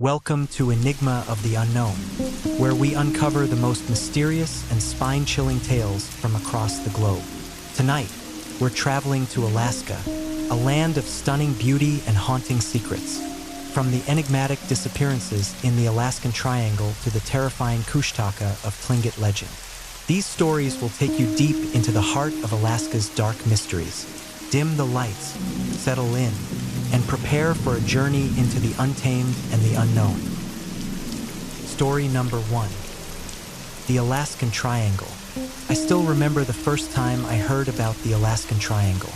Welcome to Enigma of the Unknown, where we uncover the most mysterious and spine-chilling tales from across the globe. Tonight, we're traveling to Alaska, a land of stunning beauty and haunting secrets. From the enigmatic disappearances in the Alaskan Triangle to the terrifying Kushtaka of Tlingit legend. These stories will take you deep into the heart of Alaska's dark mysteries. Dim the lights, settle in, and prepare for a journey into the untamed and the unknown. Story number 1. The Alaskan Triangle. I still remember the first time I heard about the Alaskan Triangle.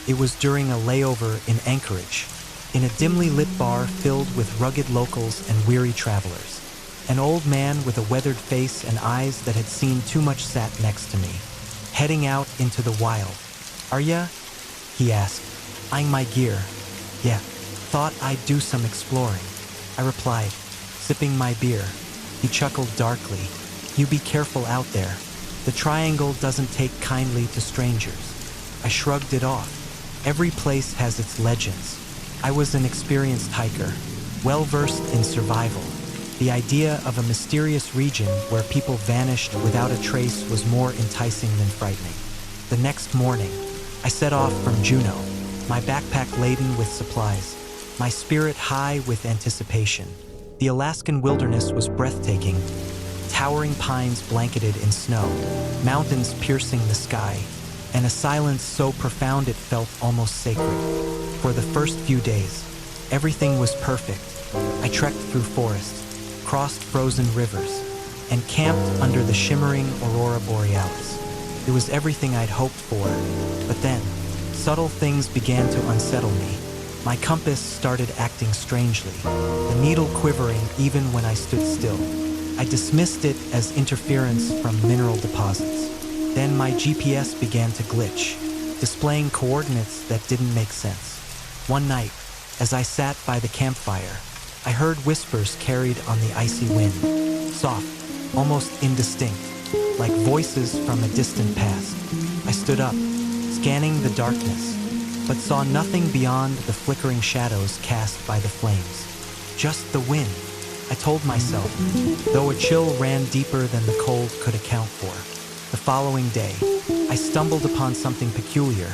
It was during a layover in Anchorage, in a dimly lit bar filled with rugged locals and weary travelers. An old man with a weathered face and eyes that had seen too much sat next to me, heading out into the wild. "Are ya?" he asked, eyeing my gear. "Yeah, thought I'd do some exploring," I replied, sipping my beer. He chuckled darkly. "You be careful out there. The triangle doesn't take kindly to strangers." I shrugged it off. Every place has its legends. I was an experienced hiker, well-versed in survival. The idea of a mysterious region where people vanished without a trace was more enticing than frightening. The next morning, I set off from Juneau, my backpack laden with supplies, my spirit high with anticipation. The Alaskan wilderness was breathtaking. Towering pines blanketed in snow, mountains piercing the sky, and a silence so profound it felt almost sacred. For the first few days, everything was perfect. I trekked through forests, crossed frozen rivers, and camped under the shimmering aurora borealis. It was everything I'd hoped for, but then, subtle things began to unsettle me. My compass started acting strangely, the needle quivering even when I stood still. I dismissed it as interference from mineral deposits. Then my GPS began to glitch, displaying coordinates that didn't make sense. One night, as I sat by the campfire, I heard whispers carried on the icy wind, soft, almost indistinct, like voices from a distant past. I stood up, scanning the darkness, but saw nothing beyond the flickering shadows cast by the flames. Just the wind, I told myself, though a chill ran deeper than the cold could account for. The following day, I stumbled upon something peculiar,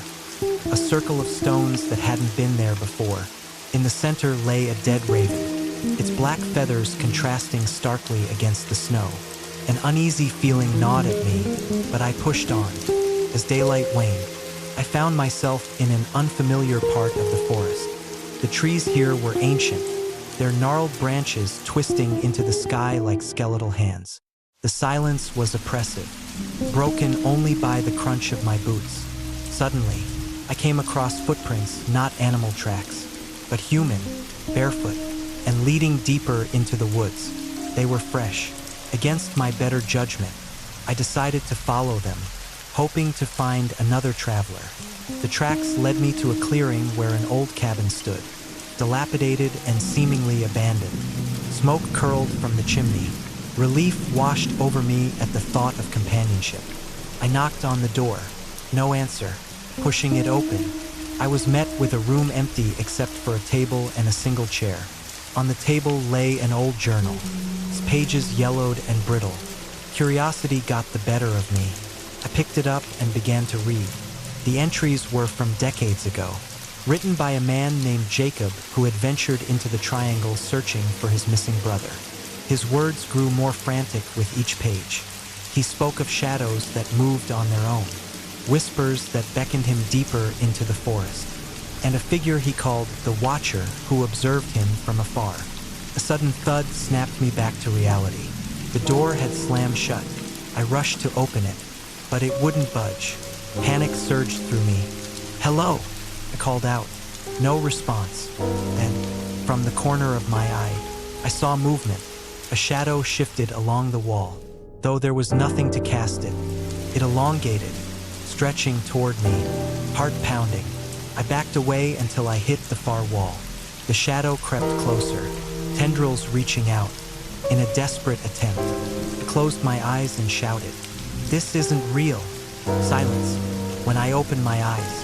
a circle of stones that hadn't been there before. In the center lay a dead raven, its black feathers contrasting starkly against the snow. An uneasy feeling gnawed at me, but I pushed on. As daylight waned, I found myself in an unfamiliar part of the forest. The trees here were ancient, their gnarled branches twisting into the sky like skeletal hands. The silence was oppressive, broken only by the crunch of my boots. Suddenly, I came across footprints, not animal tracks, but human, barefoot, and leading deeper into the woods. They were fresh. Against my better judgment, I decided to follow them, hoping to find another traveler. The tracks led me to a clearing where an old cabin stood, dilapidated and seemingly abandoned. Smoke curled from the chimney. Relief washed over me at the thought of companionship. I knocked on the door. No answer. Pushing it open, I was met with a room empty except for a table and a single chair. On the table lay an old journal, its pages yellowed and brittle. Curiosity got the better of me. I picked it up and began to read. The entries were from decades ago, written by a man named Jacob who had ventured into the triangle searching for his missing brother. His words grew more frantic with each page. He spoke of shadows that moved on their own, whispers that beckoned him deeper into the forest, and a figure he called the Watcher who observed him from afar. A sudden thud snapped me back to reality. The door had slammed shut. I rushed to open it, but it wouldn't budge. Panic surged through me. "Hello," I called out. No response. Then, from the corner of my eye, I saw movement. A shadow shifted along the wall, though there was nothing to cast it. It elongated, stretching toward me, heart pounding. I backed away until I hit the far wall. The shadow crept closer, tendrils reaching out. In a desperate attempt, I closed my eyes and shouted, "This isn't real." Silence. When I opened my eyes,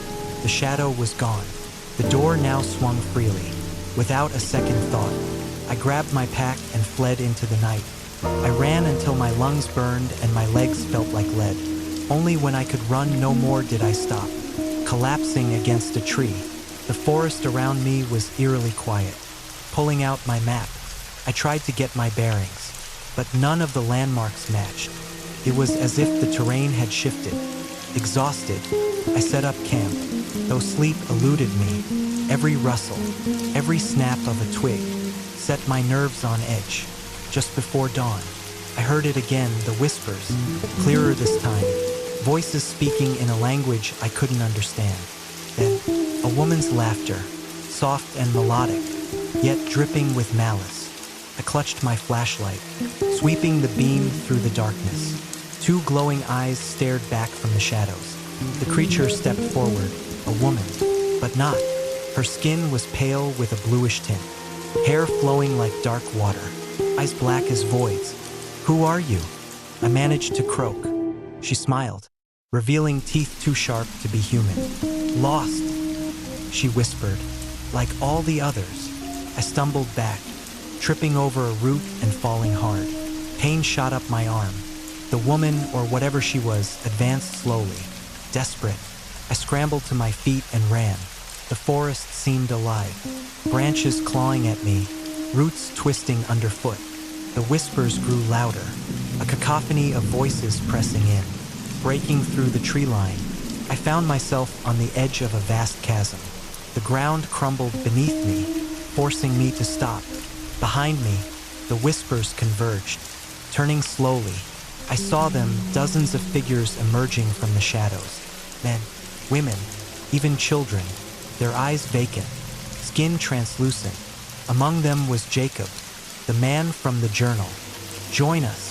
the shadow was gone. The door now swung freely. Without a second thought, I grabbed my pack and fled into the night. I ran until my lungs burned and my legs felt like lead. Only when I could run no more did I stop, collapsing against a tree. The forest around me was eerily quiet. Pulling out my map, I tried to get my bearings, but none of the landmarks matched. It was as if the terrain had shifted. Exhausted, I set up camp, though sleep eluded me. Every rustle, every snap of a twig set my nerves on edge. Just before dawn, I heard it again, the whispers, clearer this time, voices speaking in a language I couldn't understand. Then, a woman's laughter, soft and melodic, yet dripping with malice. I clutched my flashlight, sweeping the beam through the darkness. Two glowing eyes stared back from the shadows. The creature stepped forward, a woman, but not. Her skin was pale with a bluish tint, hair flowing like dark water, eyes black as voids. "Who are you?" I managed to croak. She smiled, revealing teeth too sharp to be human. "Lost," she whispered, "like all the others." I stumbled back, tripping over a root and falling hard. Pain shot up my arm. The woman, or whatever she was, advanced slowly. Desperate, I scrambled to my feet and ran. The forest seemed alive, branches clawing at me, roots twisting underfoot. The whispers grew louder, a cacophony of voices pressing in. Breaking through the tree line, I found myself on the edge of a vast chasm. The ground crumbled beneath me, forcing me to stop. Behind me, the whispers converged. Turning slowly, I saw them, dozens of figures emerging from the shadows. Men, women, even children, their eyes vacant, skin translucent. Among them was Jacob, the man from the journal. "Join us,"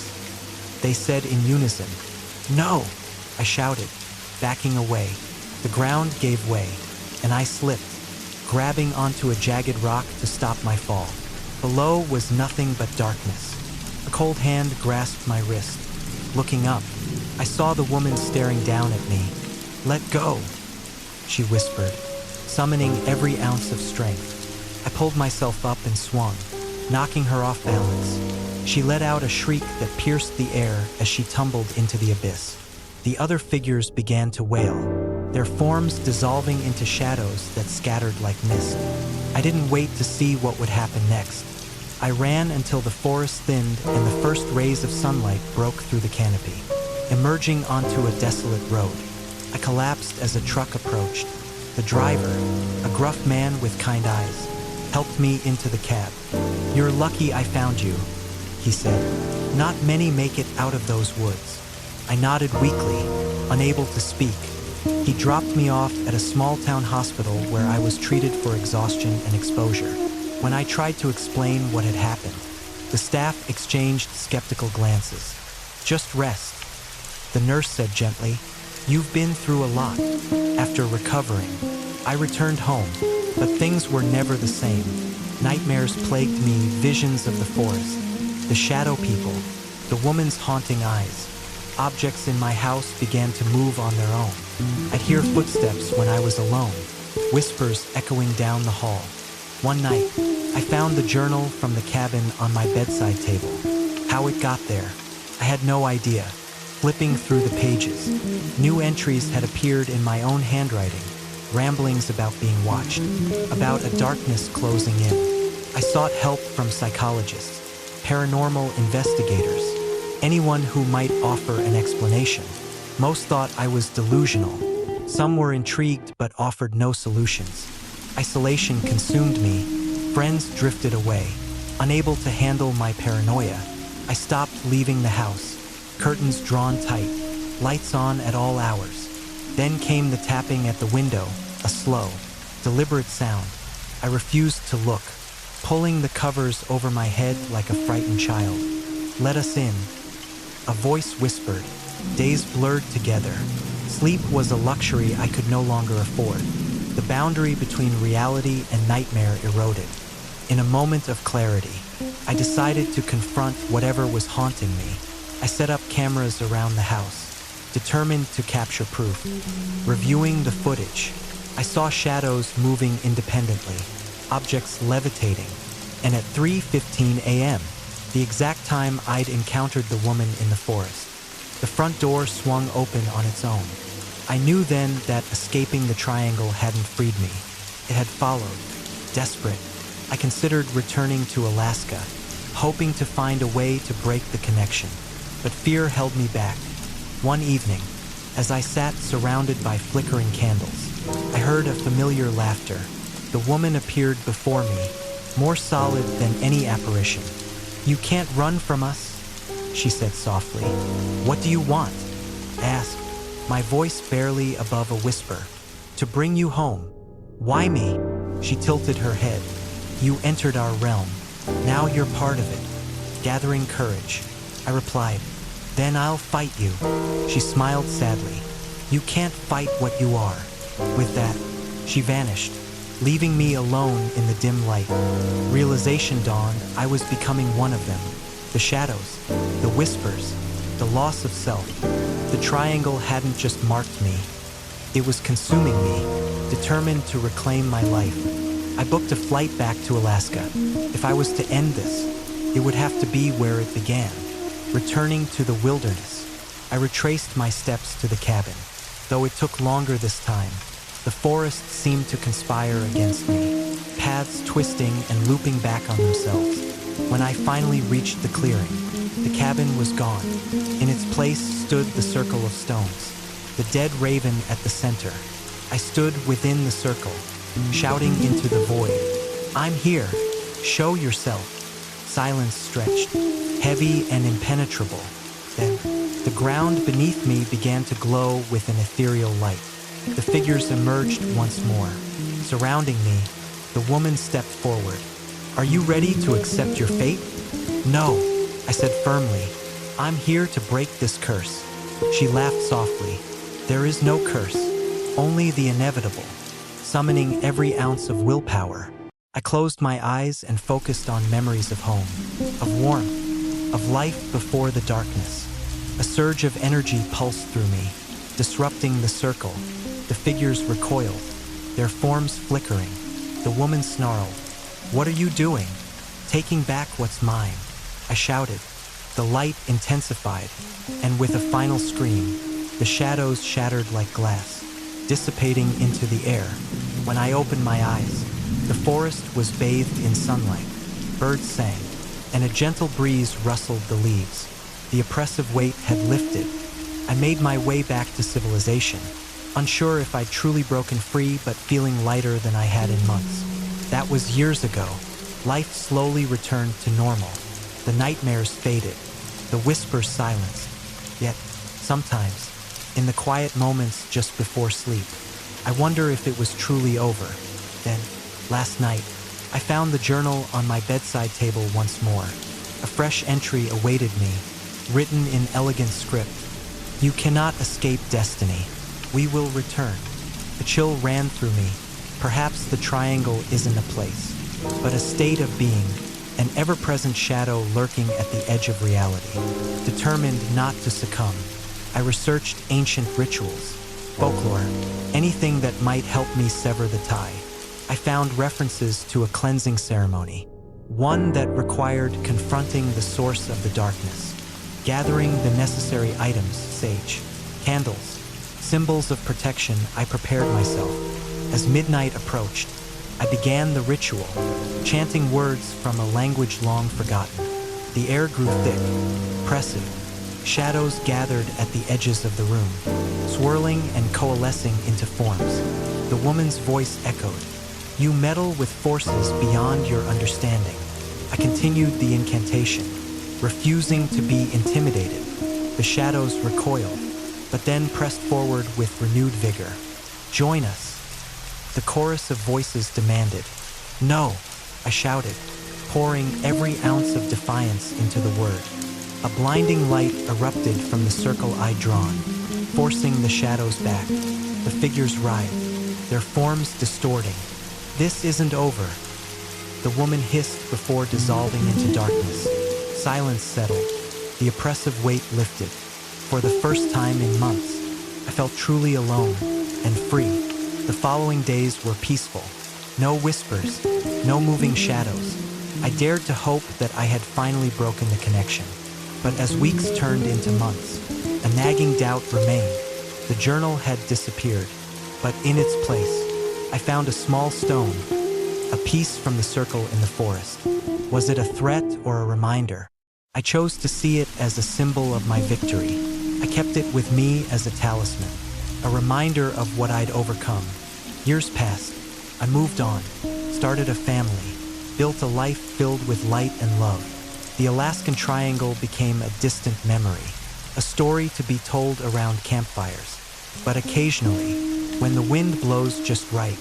they said in unison. "No," I shouted, backing away. The ground gave way, and I slipped, grabbing onto a jagged rock to stop my fall. Below was nothing but darkness. A cold hand grasped my wrist. Looking up, I saw the woman staring down at me. "Let go," she whispered, summoning every ounce of strength. I pulled myself up and swung, knocking her off balance. She let out a shriek that pierced the air as she tumbled into the abyss. The other figures began to wail, their forms dissolving into shadows that scattered like mist. I didn't wait to see what would happen next. I ran until the forest thinned and the first rays of sunlight broke through the canopy, emerging onto a desolate road. I collapsed as a truck approached. The driver, a gruff man with kind eyes, helped me into the cab. "You're lucky I found you," he said. "Not many make it out of those woods." I nodded weakly, unable to speak. He dropped me off at a small-town hospital where I was treated for exhaustion and exposure. When I tried to explain what had happened, the staff exchanged skeptical glances. "Just rest," the nurse said gently. "You've been through a lot." After recovering, I returned home, but things were never the same. Nightmares plagued me, visions of the forest, the shadow people, the woman's haunting eyes. Objects in my house began to move on their own. I'd hear footsteps when I was alone, whispers echoing down the hall. One night, I found the journal from the cabin on my bedside table. How it got there, I had no idea. Flipping through the pages, new entries had appeared in my own handwriting, ramblings about being watched, about a darkness closing in. I sought help from psychologists, paranormal investigators, anyone who might offer an explanation. Most thought I was delusional. Some were intrigued but offered no solutions. Isolation consumed me. Friends drifted away. Unable to handle my paranoia, I stopped leaving the house. Curtains drawn tight, lights on at all hours. Then came the tapping at the window, a slow, deliberate sound. I refused to look, pulling the covers over my head like a frightened child. "Let us in," a voice whispered. Days blurred together. Sleep was a luxury I could no longer afford. The boundary between reality and nightmare eroded. In a moment of clarity, I decided to confront whatever was haunting me. I set up cameras around the house, determined to capture proof. Reviewing the footage, I saw shadows moving independently, objects levitating, and at 3:15 a.m., the exact time I'd encountered the woman in the forest. The front door swung open on its own. I knew then that escaping the triangle hadn't freed me. It had followed. Desperate, I considered returning to Alaska, hoping to find a way to break the connection. But fear held me back. One evening, as I sat surrounded by flickering candles, I heard a familiar laughter. The woman appeared before me, more solid than any apparition. "You can't run from us," she said softly. "What do you want?" I asked, my voice barely above a whisper. "To bring you home." "Why me?" She tilted her head. "You entered our realm. Now you're part of it." Gathering courage, I replied, "Then I'll fight you." She smiled sadly. "You can't fight what you are." With that, she vanished, leaving me alone in the dim light. Realization dawned. I was becoming one of them. The shadows, the whispers, the loss of self. The triangle hadn't just marked me. It was consuming me, determined to reclaim my life. I booked a flight back to Alaska. If I was to end this, it would have to be where it began, returning to the wilderness. I retraced my steps to the cabin. Though it took longer this time, the forest seemed to conspire against me, paths twisting and looping back on themselves. When I finally reached the clearing, the cabin was gone. In its place stood the circle of stones, the dead raven at the center. I stood within the circle, shouting into the void, "I'm here, show yourself." Silence stretched, heavy and impenetrable. Then, the ground beneath me began to glow with an ethereal light. The figures emerged once more. Surrounding me, the woman stepped forward. "Are you ready to accept your fate?" "No," I said firmly. "I'm here to break this curse." She laughed softly. "There is no curse, only the inevitable," summoning every ounce of willpower. I closed my eyes and focused on memories of home, of warmth, of life before the darkness. A surge of energy pulsed through me, disrupting the circle. The figures recoiled, their forms flickering. The woman snarled, "What are you doing?" "Taking back what's mine," I shouted. The light intensified, and with a final scream, the shadows shattered like glass, dissipating into the air. When I opened my eyes, the forest was bathed in sunlight. Birds sang, and a gentle breeze rustled the leaves. The oppressive weight had lifted. I made my way back to civilization, unsure if I'd truly broken free, but feeling lighter than I had in months. That was years ago. Life slowly returned to normal. The nightmares faded, the whispers silenced. Yet, sometimes, in the quiet moments just before sleep, I wonder if it was truly over. Then, last night, I found the journal on my bedside table once more. A fresh entry awaited me, written in elegant script. "You cannot escape destiny. We will return." A chill ran through me. Perhaps the triangle isn't a place, but a state of being, an ever-present shadow lurking at the edge of reality. Determined not to succumb, I researched ancient rituals, folklore, anything that might help me sever the tie. I found references to a cleansing ceremony, one that required confronting the source of the darkness, gathering the necessary items, sage, candles, symbols of protection. I prepared myself. As midnight approached, I began the ritual, chanting words from a language long forgotten. The air grew thick, oppressive. Shadows gathered at the edges of the room, swirling and coalescing into forms. The woman's voice echoed, "You meddle with forces beyond your understanding." I continued the incantation, refusing to be intimidated. The shadows recoiled, but then pressed forward with renewed vigor. "Join us," the chorus of voices demanded. "No," I shouted, pouring every ounce of defiance into the word. A blinding light erupted from the circle I'd drawn, forcing the shadows back. The figures writhed, their forms distorting. "This isn't over," the woman hissed before dissolving into darkness. Silence settled, the oppressive weight lifted. For the first time in months, I felt truly alone and free. The following days were peaceful. No whispers, no moving shadows, I dared to hope that I had finally broken the connection. But as weeks turned into months, a nagging doubt remained. The journal had disappeared, but in its place, I found a small stone, a piece from the circle in the forest. Was it a threat or a reminder? I chose to see it as a symbol of my victory. I kept it with me as a talisman, a reminder of what I'd overcome. Years passed. I moved on, started a family, built a life filled with light and love. The Alaskan Triangle became a distant memory, a story to be told around campfires. But occasionally, when the wind blows just right,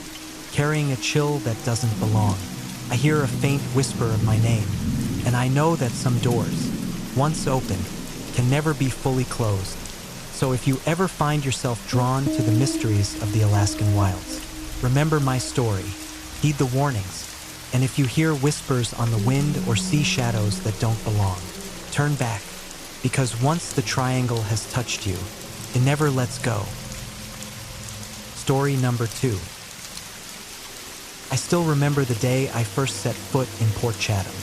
carrying a chill that doesn't belong, I hear a faint whisper of my name, and I know that some doors, once opened, can never be fully closed. So if you ever find yourself drawn to the mysteries of the Alaskan wilds, remember my story, heed the warnings, and if you hear whispers on the wind or see shadows that don't belong, turn back, because once the triangle has touched you, it never lets go. Story number 2. I still remember the day I first set foot in Port Chatham,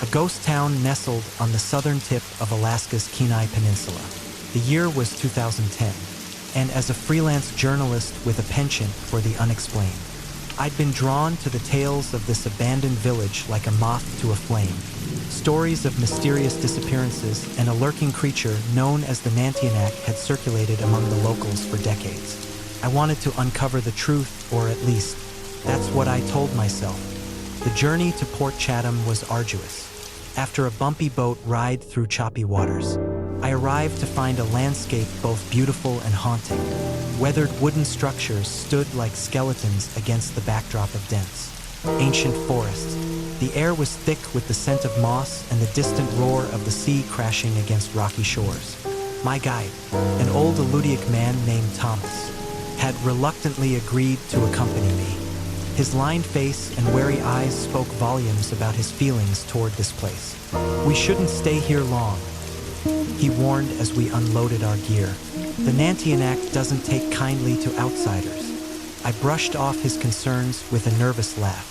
a ghost town nestled on the southern tip of Alaska's Kenai Peninsula. The year was 2010, and as a freelance journalist with a penchant for the unexplained, I'd been drawn to the tales of this abandoned village like a moth to a flame. Stories of mysterious disappearances and a lurking creature known as the Nantiinaq had circulated among the locals for decades. I wanted to uncover the truth, or at least, that's what I told myself. The journey to Port Chatham was arduous. After a bumpy boat ride through choppy waters, I arrived to find a landscape both beautiful and haunting. Weathered wooden structures stood like skeletons against the backdrop of dense, ancient forests. The air was thick with the scent of moss and the distant roar of the sea crashing against rocky shores. My guide, an old Iliamna man named Thomas, had reluctantly agreed to accompany me. His lined face and wary eyes spoke volumes about his feelings toward this place. "We shouldn't stay here long," he warned as we unloaded our gear. "The Nantiinaq doesn't take kindly to outsiders." I brushed off his concerns with a nervous laugh.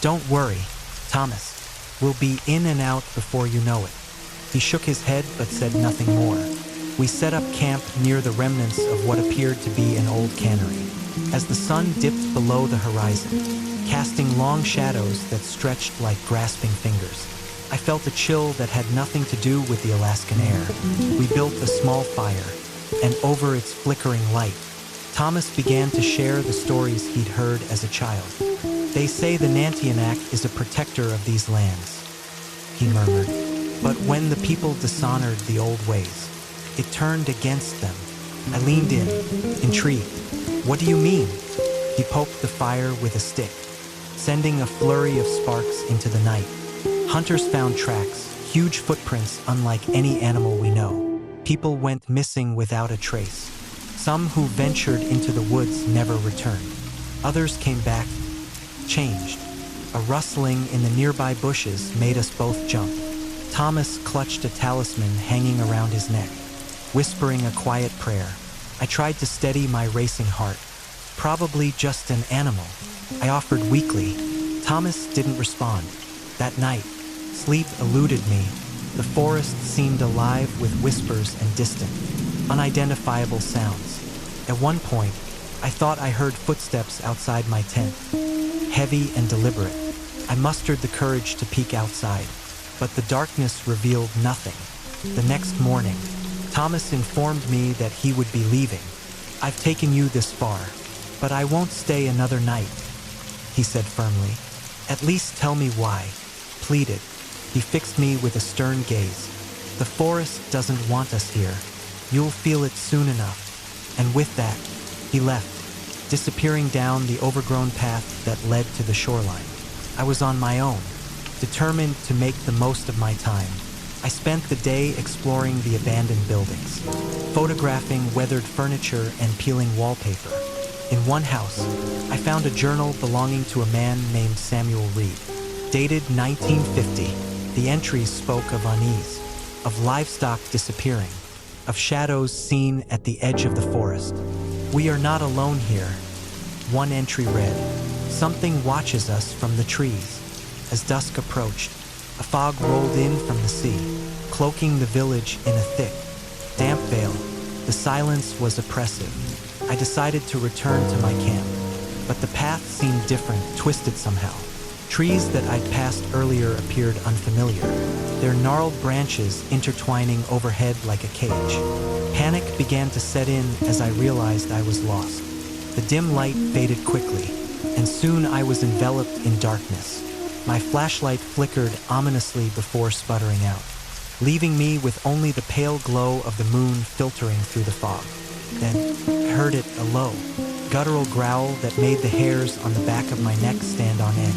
"Don't worry, Thomas. We'll be in and out before you know it." He shook his head but said nothing more. We set up camp near the remnants of what appeared to be an old cannery. As the sun dipped below the horizon, casting long shadows that stretched like grasping fingers, I felt a chill that had nothing to do with the Alaskan air. We built a small fire, and over its flickering light, Thomas began to share the stories he'd heard as a child. "They say the Nantiinaq is a protector of these lands," he murmured. "But when the people dishonored the old ways, it turned against them." I leaned in, intrigued. "What do you mean?" He poked the fire with a stick, sending a flurry of sparks into the night. "Hunters found tracks, huge footprints unlike any animal we know. People went missing without a trace. Some who ventured into the woods never returned. Others came back, changed." A rustling in the nearby bushes made us both jump. Thomas clutched a talisman hanging around his neck, whispering a quiet prayer. I tried to steady my racing heart. "Probably just an animal," I offered weakly. Thomas didn't respond. That night, sleep eluded me. The forest seemed alive with whispers and distant, unidentifiable sounds. At one point, I thought I heard footsteps outside my tent, heavy and deliberate. I mustered the courage to peek outside, but the darkness revealed nothing. The next morning, Thomas informed me that he would be leaving. "I've taken you this far, but I won't stay another night," he said firmly. "At least tell me why," pleaded. He fixed me with a stern gaze. "The forest doesn't want us here. You'll feel it soon enough." And with that, he left, disappearing down the overgrown path that led to the shoreline. I was on my own, determined to make the most of my time. I spent the day exploring the abandoned buildings, photographing weathered furniture and peeling wallpaper. In one house, I found a journal belonging to a man named Samuel Reed, dated 1950. The entries spoke of unease, of livestock disappearing, of shadows seen at the edge of the forest. "We are not alone here," one entry read. "Something watches us from the trees." As dusk approached, A fog rolled in from the sea, cloaking the village in a thick, damp veil. The silence was oppressive. I decided to return to my camp, but the path seemed different, twisted somehow. Trees that I'd passed earlier appeared unfamiliar, their gnarled branches intertwining overhead like a cage. Panic began to set in as I realized I was lost. The dim light faded quickly, and soon I was enveloped in darkness. My flashlight flickered ominously before sputtering out, leaving me with only the pale glow of the moon filtering through the fog. Then I heard it, a low, guttural growl that made the hairs on the back of my neck stand on end.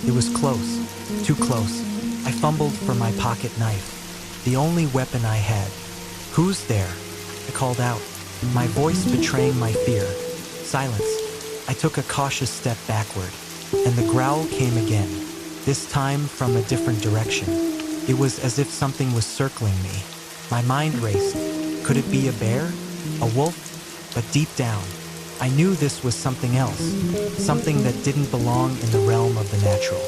It was close, too close. I fumbled for my pocket knife, the only weapon I had. "Who's there?" I called out, my voice betraying my fear. Silence. I took a cautious step backward, and the growl came again, this time from a different direction. It was as if something was circling me. My mind raced. Could it be a bear? A wolf? But deep down, I knew this was something else, something that didn't belong in the realm of the natural.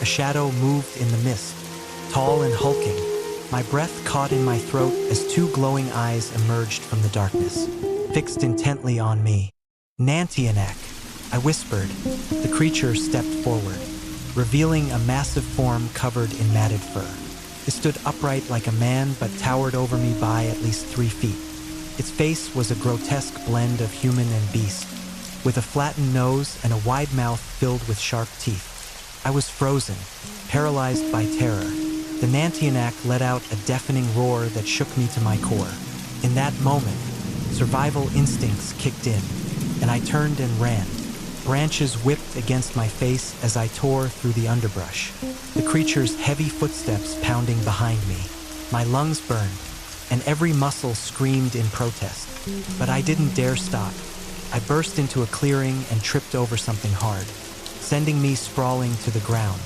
A shadow moved in the mist, tall and hulking. My breath caught in my throat as two glowing eyes emerged from the darkness, fixed intently on me. "Nantiinaq," I whispered. The creature stepped forward, revealing a massive form covered in matted fur. It stood upright like a man but towered over me by at least 3 feet. Its face was a grotesque blend of human and beast, with a flattened nose and a wide mouth filled with sharp teeth. I was frozen, paralyzed by terror. The Nantiinaq let out a deafening roar that shook me to my core. In that moment, survival instincts kicked in, and I turned and ran. Branches whipped against my face as I tore through the underbrush, the creature's heavy footsteps pounding behind me. My lungs burned, and every muscle screamed in protest. But I didn't dare stop. I burst into a clearing and tripped over something hard, sending me sprawling to the ground.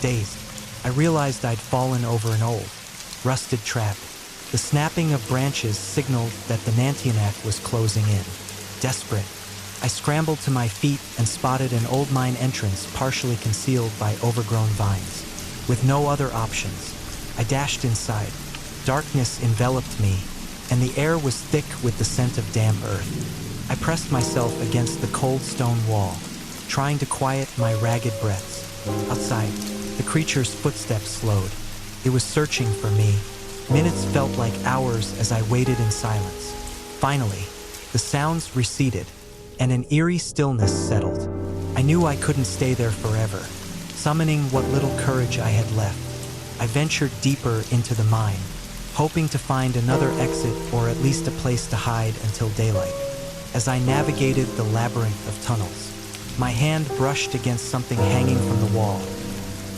Dazed, I realized I'd fallen over an old, rusted trap. The snapping of branches signaled that the Nantiinaq was closing in. Desperate, I scrambled to my feet and spotted an old mine entrance partially concealed by overgrown vines. With no other options, I dashed inside. Darkness enveloped me, and the air was thick with the scent of damp earth. I pressed myself against the cold stone wall, trying to quiet my ragged breaths. Outside, the creature's footsteps slowed. It was searching for me. Minutes felt like hours as I waited in silence. Finally, the sounds receded, and an eerie stillness settled. I knew I couldn't stay there forever. Summoning what little courage I had left, I ventured deeper into the mine, hoping to find another exit or at least a place to hide until daylight. As I navigated the labyrinth of tunnels, my hand brushed against something hanging from the wall.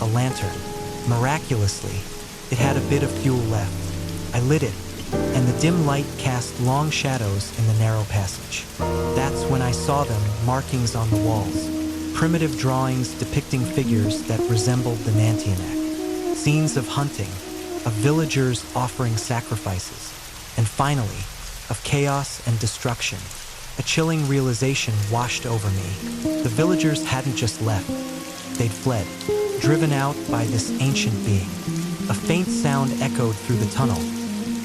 A lantern. Miraculously, it had a bit of fuel left. I lit it, and the dim light cast long shadows in the narrow passage. That's when I saw them, markings on the walls, primitive drawings depicting figures that resembled the Nantiinaq, scenes of hunting, of villagers offering sacrifices, and finally, of chaos and destruction. A chilling realization washed over me. The villagers hadn't just left, they'd fled, driven out by this ancient being. A faint sound echoed through the tunnel,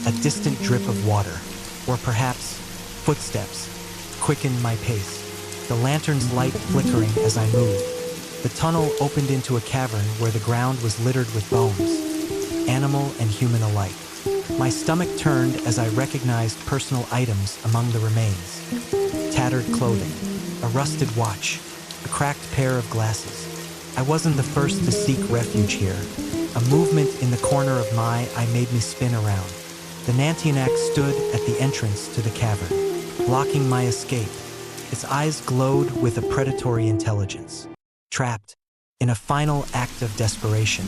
a distant drip of water, or perhaps footsteps, quickened my pace, the lantern's light flickering as I moved. The tunnel opened into a cavern where the ground was littered with bones, animal and human alike. My stomach turned as I recognized personal items among the remains. Tattered clothing, a rusted watch, a cracked pair of glasses. I wasn't the first to seek refuge here. A movement in the corner of my eye made me spin around. The Nantiinaq stood at the entrance to the cavern, blocking my escape. Its eyes glowed with a predatory intelligence. Trapped, in a final act of desperation,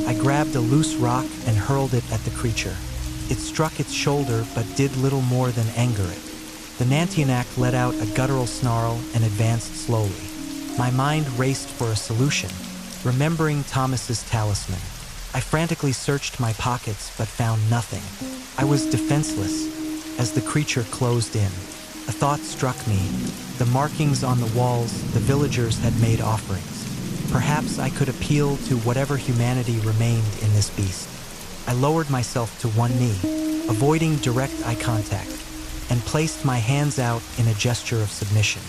I grabbed a loose rock and hurled it at the creature. It struck its shoulder but did little more than anger it. The Nantiinaq let out a guttural snarl and advanced slowly. My mind raced for a solution, remembering Thomas's talisman. I frantically searched my pockets but found nothing. I was defenseless as the creature closed in. A thought struck me. The markings on the walls, the villagers had made offerings. Perhaps I could appeal to whatever humanity remained in this beast. I lowered myself to one knee, avoiding direct eye contact, and placed my hands out in a gesture of submission.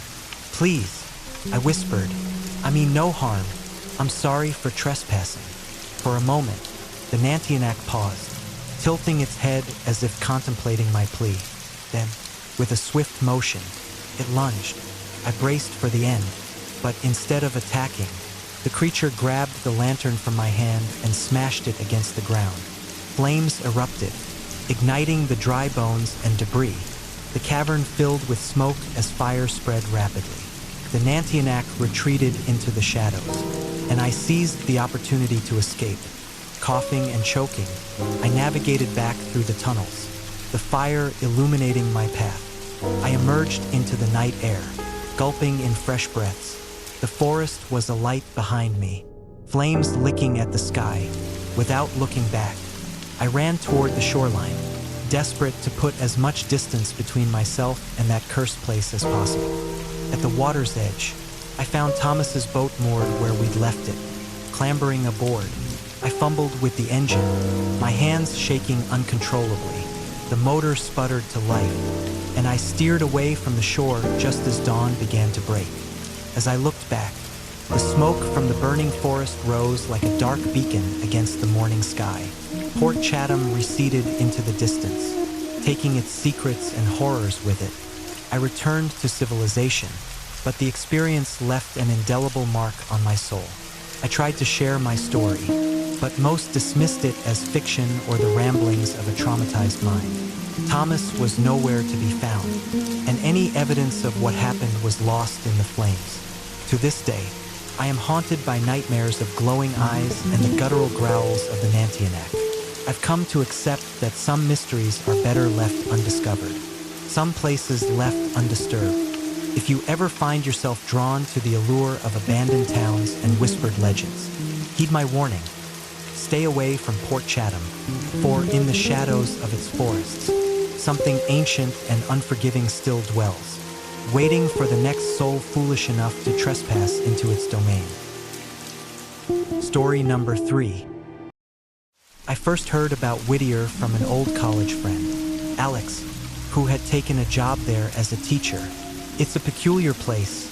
"Please," I whispered, "I mean no harm. I'm sorry for trespassing." For a moment, the Nantiinaq paused, tilting its head as if contemplating my plea. Then, with a swift motion, it lunged. I braced for the end, but instead of attacking, the creature grabbed the lantern from my hand and smashed it against the ground. Flames erupted, igniting the dry bones and debris. The cavern filled with smoke as fire spread rapidly. The Nantiinaq retreated into the shadows, and I seized the opportunity to escape. Coughing and choking, I navigated back through the tunnels, the fire illuminating my path. I emerged into the night air, gulping in fresh breaths. The forest was alight behind me, flames licking at the sky. Without looking back, I ran toward the shoreline, desperate to put as much distance between myself and that cursed place as possible. At the water's edge, I found Thomas's boat moored where we'd left it. Clambering aboard, I fumbled with the engine, my hands shaking uncontrollably. The motor sputtered to life, and I steered away from the shore just as dawn began to break. As I looked back, the smoke from the burning forest rose like a dark beacon against the morning sky. Port Chatham receded into the distance, taking its secrets and horrors with it. I returned to civilization, but the experience left an indelible mark on my soul. I tried to share my story, but most dismissed it as fiction or the ramblings of a traumatized mind. Thomas was nowhere to be found, and any evidence of what happened was lost in the flames. To this day, I am haunted by nightmares of glowing eyes and the guttural growls of the Nantiinaq. I've come to accept that some mysteries are better left undiscovered, some places left undisturbed. If you ever find yourself drawn to the allure of abandoned towns and whispered legends, heed my warning. Stay away from Port Chatham, for in the shadows of its forests, something ancient and unforgiving still dwells, waiting for the next soul foolish enough to trespass into its domain. Story number 3. I first heard about Whittier from an old college friend, Alex, who had taken a job there as a teacher. "It's a peculiar place,"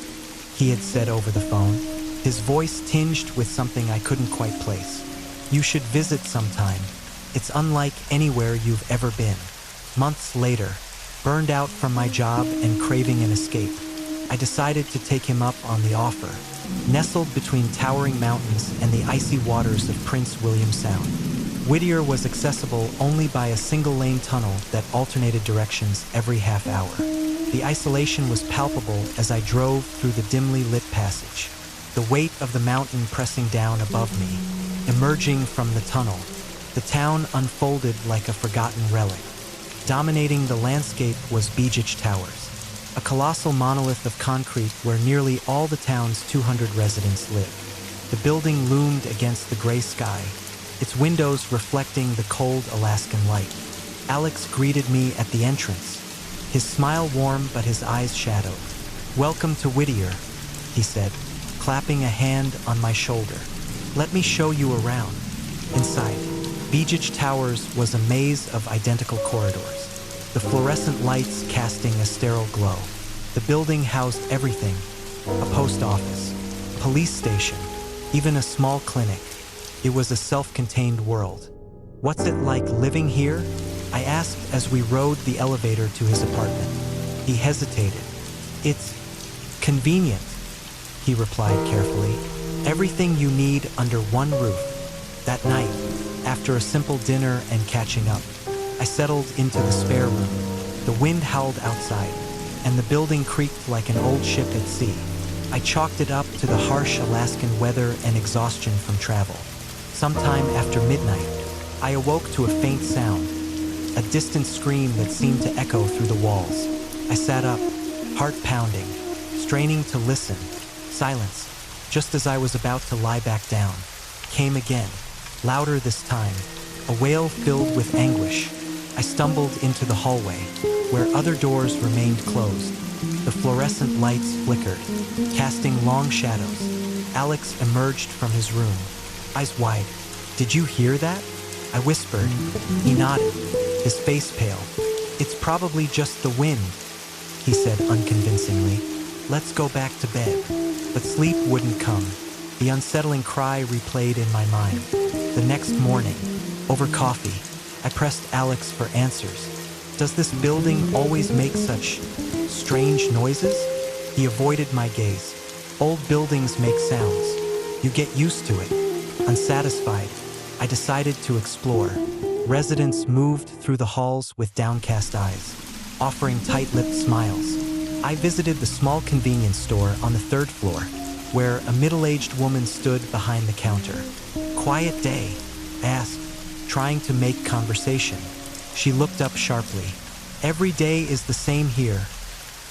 he had said over the phone, his voice tinged with something I couldn't quite place. "You should visit sometime. It's unlike anywhere you've ever been." Months later, burned out from my job and craving an escape, I decided to take him up on the offer. Nestled between towering mountains and the icy waters of Prince William Sound, Whittier was accessible only by a single-lane tunnel that alternated directions every half hour. The isolation was palpable as I drove through the dimly lit passage, the weight of the mountain pressing down above me. Emerging from the tunnel, the town unfolded like a forgotten relic. Dominating the landscape was Bigfoot Towers, a colossal monolith of concrete where nearly all the town's 200 residents live. The building loomed against the gray sky, its windows reflecting the cold Alaskan light. Alex greeted me at the entrance, his smile warm but his eyes shadowed. "Welcome to Whittier," he said, clapping a hand on my shoulder. "Let me show you around." Inside, Bigfoot Towers was a maze of identical corridors, the fluorescent lights casting a sterile glow. The building housed everything: a post office, police station, even a small clinic. It was a self-contained world. "What's it like living here?" I asked as we rode the elevator to his apartment. He hesitated. "It's convenient," he replied carefully. "Everything you need under one roof." That night, after a simple dinner and catching up, I settled into the spare room. The wind howled outside, and the building creaked like an old ship at sea. I chalked it up to the harsh Alaskan weather and exhaustion from travel. Sometime after midnight, I awoke to a faint sound, a distant scream that seemed to echo through the walls. I sat up, heart pounding, straining to listen. Silence, just as I was about to lie back down, came again, louder this time, a wail filled with anguish. I stumbled into the hallway, where other doors remained closed. The fluorescent lights flickered, casting long shadows. Alex emerged from his room, eyes wide. "Did you hear that?" I whispered. He nodded, his face pale. "It's probably just the wind," he said unconvincingly. "Let's go back to bed." But sleep wouldn't come. The unsettling cry replayed in my mind. The next morning, over coffee, I pressed Alex for answers. "Does this building always make such strange noises?" He avoided my gaze. "Old buildings make sounds. You get used to it." Unsatisfied, I decided to explore. Residents moved through the halls with downcast eyes, offering tight-lipped smiles. I visited the small convenience store on the 3rd floor, where a middle-aged woman stood behind the counter. "Quiet day?" I asked, trying to make conversation. She looked up sharply. "Every day is the same here,"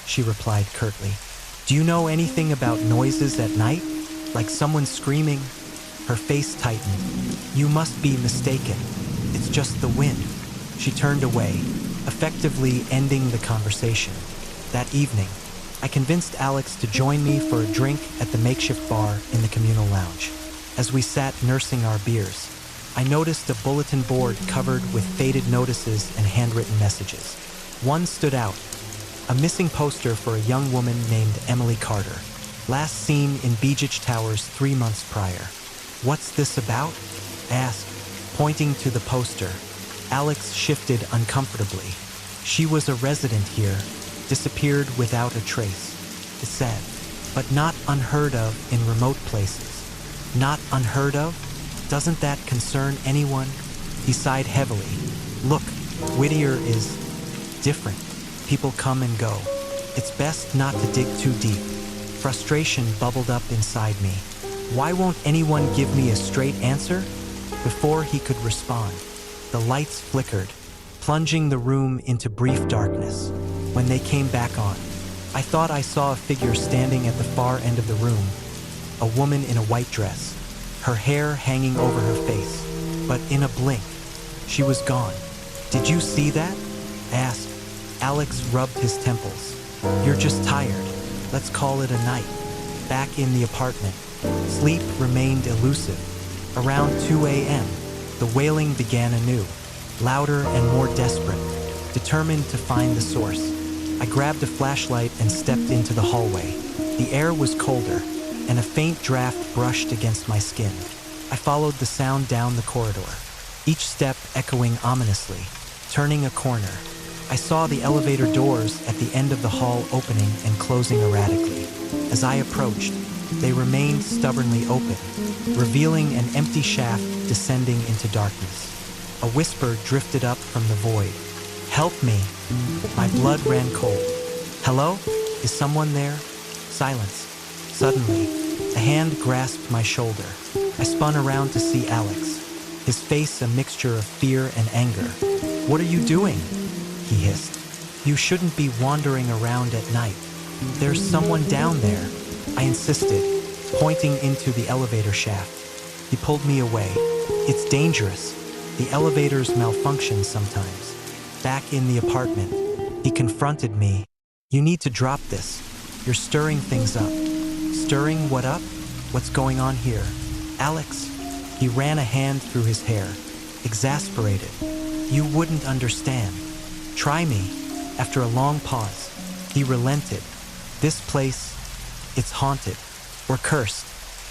she replied curtly. "Do you know anything about noises at night? Like someone screaming?" Her face tightened. "You must be mistaken. It's just the wind." She turned away, effectively ending the conversation. That evening, I convinced Alex to join me for a drink at the makeshift bar in the communal lounge. As we sat nursing our beers, I noticed a bulletin board covered with faded notices and handwritten messages. One stood out, a missing poster for a young woman named Emily Carter, last seen in Beach Towers 3 months prior. "What's this about?" I asked, pointing to the poster. Alex shifted uncomfortably. "She was a resident here, disappeared without a trace," it said, "but not unheard of in remote places." "Not unheard of? Doesn't that concern anyone?" He sighed heavily. "Look, Whittier is different. People come and go. It's best not to dig too deep." Frustration bubbled up inside me. Why won't anyone give me a straight answer? Before he could respond, the lights flickered, plunging the room into brief darkness. When they came back on, I thought I saw a figure standing at the far end of the room, a woman in a white dress, her hair hanging over her face. But in a blink, she was gone. "Did you see that?" I asked. Alex rubbed his temples. "You're just tired. Let's call it a night." Back in the apartment, sleep remained elusive. Around 2 a.m., the wailing began anew, louder and more desperate, determined to find the source. I grabbed a flashlight and stepped into the hallway. The air was colder, and a faint draft brushed against my skin. I followed the sound down the corridor, each step echoing ominously. Turning a corner, I saw the elevator doors at the end of the hall opening and closing erratically. As I approached, they remained stubbornly open, revealing an empty shaft descending into darkness. A whisper drifted up from the void. "Help me!" My blood ran cold. "Hello? Is someone there?" Silence. Suddenly, a hand grasped my shoulder. I spun around to see Alex, his face a mixture of fear and anger. "What are you doing?" he hissed. "You shouldn't be wandering around at night. There's someone down there," I insisted, pointing into the elevator shaft. He pulled me away. "It's dangerous. The elevators malfunction sometimes." Back in the apartment, he confronted me. "You need to drop this. You're stirring things up." "Stirring what up? What's going on here?" "Alex." He ran a hand through his hair, exasperated. "You wouldn't understand. Try me." After a long pause, he relented. "This place, it's haunted. Or cursed.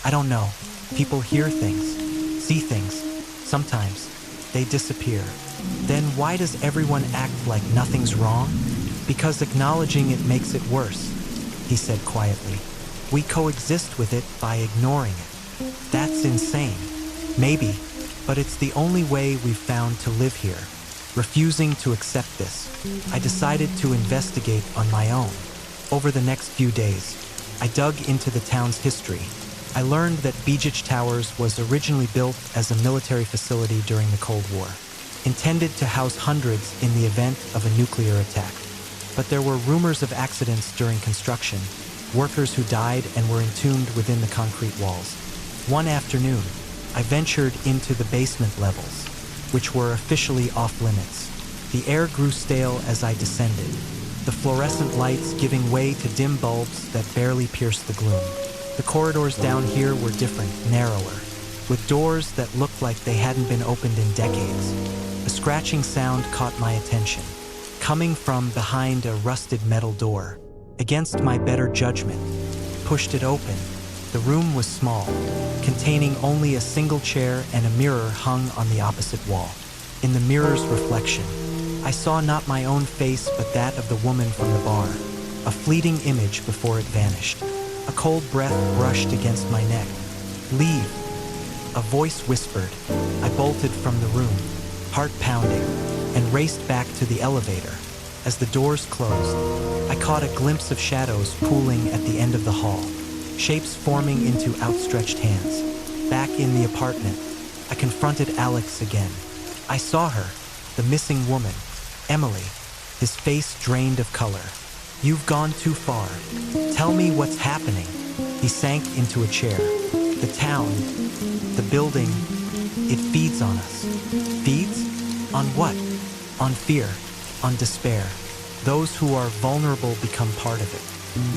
I don't know. People hear things, see things. Sometimes they disappear. Then why does everyone act like nothing's wrong?" "Because acknowledging it makes it worse," he said quietly. "We coexist with it by ignoring it." "That's insane." "Maybe, but it's the only way we've found to live here." Refusing to accept this, I decided to investigate on my own. Over the next few days, I dug into the town's history. I learned that Beach Towers was originally built as a military facility during the Cold War, intended to house hundreds in the event of a nuclear attack. But there were rumors of accidents during construction, workers who died and were entombed within the concrete walls. One afternoon, I ventured into the basement levels, which were officially off-limits. The air grew stale as I descended, the fluorescent lights giving way to dim bulbs that barely pierced the gloom. The corridors down here were different, narrower, with doors that looked like they hadn't been opened in decades. A scratching sound caught my attention, coming from behind a rusted metal door. Against my better judgment, pushed it open. The room was small, containing only a single chair and a mirror hung on the opposite wall. In the mirror's reflection, I saw not my own face but that of the woman from the bar, a fleeting image before it vanished. A cold breath brushed against my neck. "Leave," a voice whispered. I bolted from the room, heart pounding, and raced back to the elevator. As the doors closed, I caught a glimpse of shadows pooling at the end of the hall, shapes forming into outstretched hands. Back in the apartment, I confronted Alex again. I saw her, the missing woman, Emily, his face drained of color. "You've gone too far. Tell me what's happening." He sank into a chair. "The town, the building, it feeds on us." "Feeds? On what?" "On fear, on despair. Those who are vulnerable become part of it."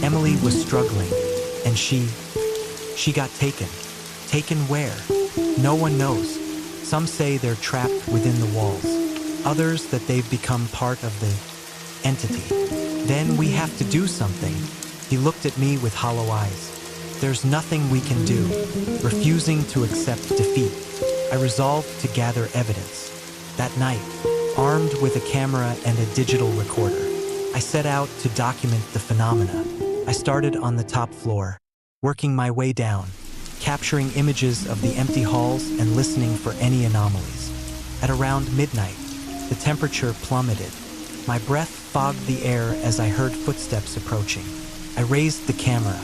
Emily was struggling, and she got taken. Taken where? No one knows. Some say they're trapped within the walls. Others that they've become part of the entity. "Then we have to do something." He looked at me with hollow eyes. "There's nothing we can do." Refusing to accept defeat, I resolved to gather evidence. That night, armed with a camera and a digital recorder, I set out to document the phenomena. I started on the top floor, working my way down, capturing images of the empty halls and listening for any anomalies. At around midnight, the temperature plummeted. My breath fogged the air as I heard footsteps approaching. I raised the camera,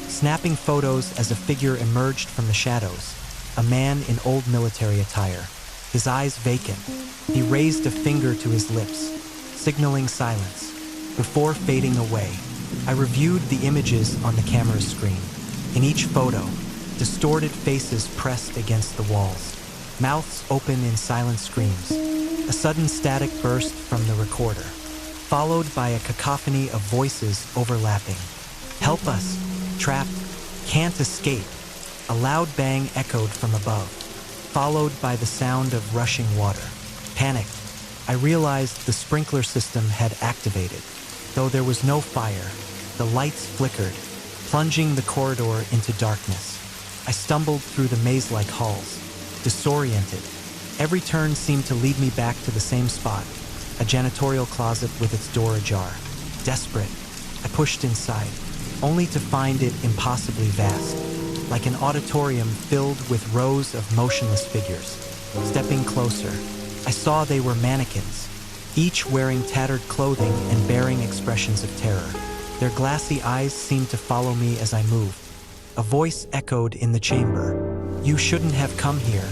snapping photos as a figure emerged from the shadows, a man in old military attire, his eyes vacant. He raised a finger to his lips, signaling silence. Before fading away, I reviewed the images on the camera's screen. In each photo, distorted faces pressed against the walls, mouths open in silent screams. A sudden static burst from the recorder, followed by a cacophony of voices overlapping. "Help us! Trapped! Can't escape!" A loud bang echoed from above, followed by the sound of rushing water. Panicked, I realized the sprinkler system had activated. Though there was no fire, the lights flickered, plunging the corridor into darkness. I stumbled through the maze-like halls, disoriented. Every turn seemed to lead me back to the same spot, a janitorial closet with its door ajar. Desperate, I pushed inside, only to find it impossibly vast, like an auditorium filled with rows of motionless figures. Stepping closer, I saw they were mannequins, each wearing tattered clothing and bearing expressions of terror. Their glassy eyes seemed to follow me as I moved. A voice echoed in the chamber. "You shouldn't have come here."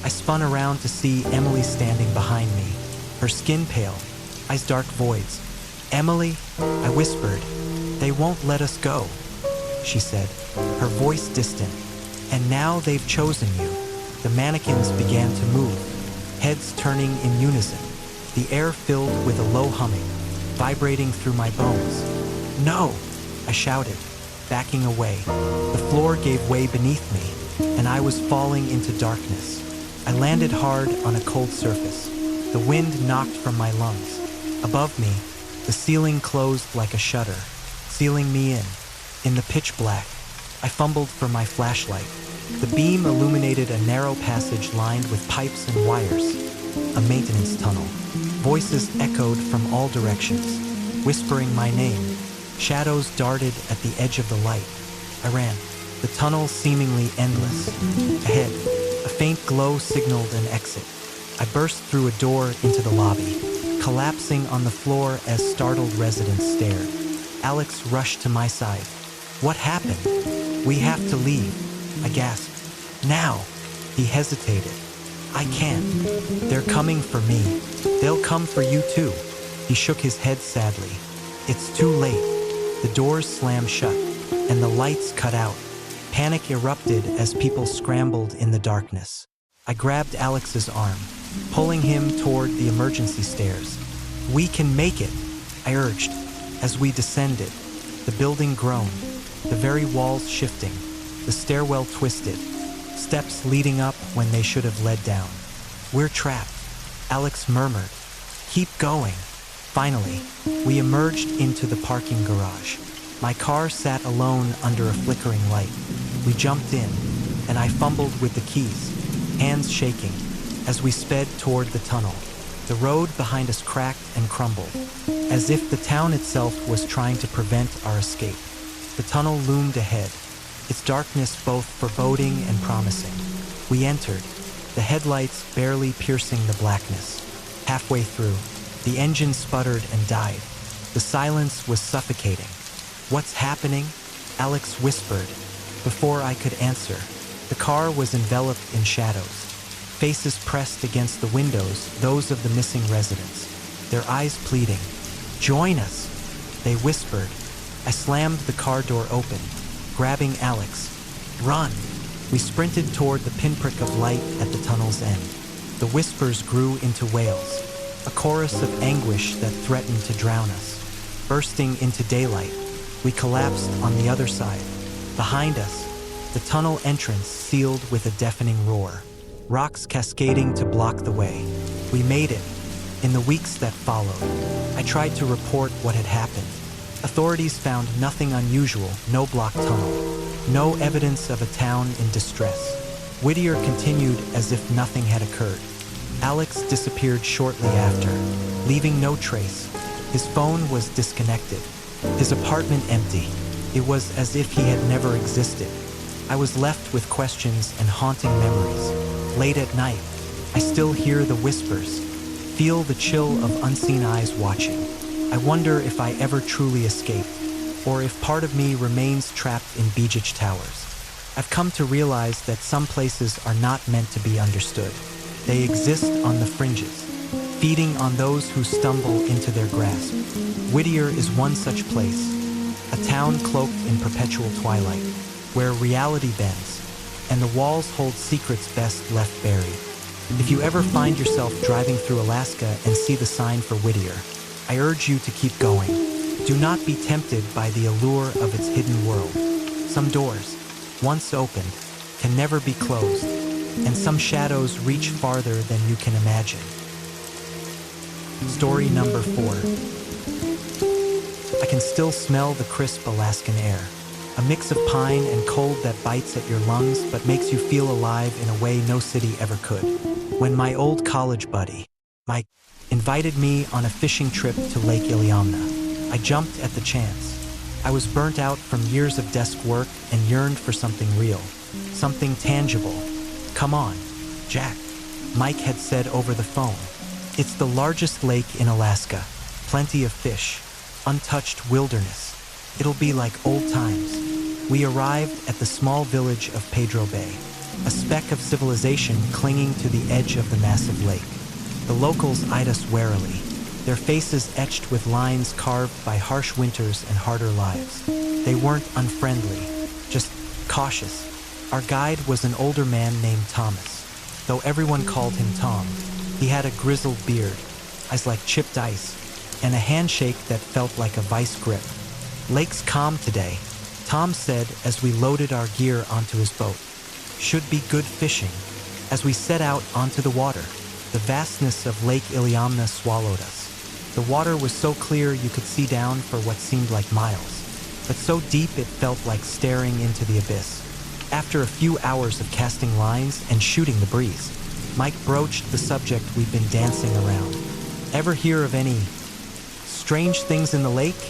I spun around to see Emily standing behind me, her skin pale, eyes dark voids. "Emily," I whispered. "They won't let us go," she said, her voice distant. "And now they've chosen you." The mannequins began to move, heads turning in unison, the air filled with a low humming, vibrating through my bones. "No!" I shouted, backing away. The floor gave way beneath me, and I was falling into darkness. I landed hard on a cold surface. The wind knocked from my lungs. Above me, the ceiling closed like a shutter, sealing me in. In the pitch black, I fumbled for my flashlight. The beam illuminated a narrow passage lined with pipes and wires, a maintenance tunnel. Voices echoed from all directions, whispering my name. Shadows darted at the edge of the light. I ran, the tunnel seemingly endless. Ahead, a faint glow signaled an exit. I burst through a door into the lobby, collapsing on the floor as startled residents stared. Alex rushed to my side. "What happened?" "We have to leave," I gasped. "Now." He hesitated. "I can't. They're coming for me. They'll come for you too." He shook his head sadly. "It's too late." The doors slammed shut, and the lights cut out. Panic erupted as people scrambled in the darkness. I grabbed Alex's arm, pulling him toward the emergency stairs. "We can make it," I urged. As we descended, the building groaned, the very walls shifting. the stairwell twisted, steps leading up when they should have led down. "We're trapped," Alex murmured. "Keep going." Finally, we emerged into the parking garage. My car sat alone under a flickering light. We jumped in, and I fumbled with the keys, hands shaking, as we sped toward the tunnel. The road behind us cracked and crumbled, as if the town itself was trying to prevent our escape. The tunnel loomed ahead, its darkness both foreboding and promising. We entered, the headlights barely piercing the blackness. Halfway through, the engine sputtered and died. The silence was suffocating. "What's happening?" Alex whispered. Before I could answer, the car was enveloped in shadows. Faces pressed against the windows, those of the missing residents, their eyes pleading. "Join us," they whispered. I slammed the car door open, grabbing Alex. "Run!" We sprinted toward the pinprick of light at the tunnel's end. The whispers grew into wails, a chorus of anguish that threatened to drown us. Bursting into daylight, we collapsed on the other side. Behind us, the tunnel entrance sealed with a deafening roar, rocks cascading to block the way. We made it. In the weeks that followed, I tried to report what had happened. Authorities found nothing unusual, no blocked tunnel, no evidence of a town in distress. Whittier continued as if nothing had occurred. Alex disappeared shortly after, leaving no trace. His phone was disconnected, his apartment empty. It was as if he had never existed. I was left with questions and haunting memories. Late at night, I still hear the whispers, feel the chill of unseen eyes watching. I wonder if I ever truly escaped, or if part of me remains trapped in Beach Towers. I've come to realize that some places are not meant to be understood. They exist on the fringes, feeding on those who stumble into their grasp. Whittier is one such place, a town cloaked in perpetual twilight, where reality bends, and the walls hold secrets best left buried. If you ever find yourself driving through Alaska and see the sign for Whittier, I urge you to keep going. Do not be tempted by the allure of its hidden world. Some doors, once opened, can never be closed, and some shadows reach farther than you can imagine. Story number 4. I can still smell the crisp Alaskan air, a mix of pine and cold that bites at your lungs but makes you feel alive in a way no city ever could. When my old college buddy, Mike, invited me on a fishing trip to Lake Iliamna, I jumped at the chance. I was burnt out from years of desk work and yearned for something real, something tangible. "Come on, Jack," Mike had said over the phone. "It's the largest lake in Alaska, plenty of fish, untouched wilderness. It'll be like old times." We arrived at the small village of Pedro Bay, a speck of civilization clinging to the edge of the massive lake. The locals eyed us warily, their faces etched with lines carved by harsh winters and harder lives. They weren't unfriendly, just cautious. Our guide was an older man named Thomas, though everyone called him Tom. He had a grizzled beard, eyes like chipped ice, and a handshake that felt like a vice grip. "Lake's calm today," Tom said as we loaded our gear onto his boat. "Should be good fishing." As we set out onto the water, the vastness of Lake Iliamna swallowed us. The water was so clear you could see down for what seemed like miles, but so deep it felt like staring into the abyss. After a few hours of casting lines and shooting the breeze, Mike broached the subject we'd been dancing around. "Ever hear of any strange things in the lake?"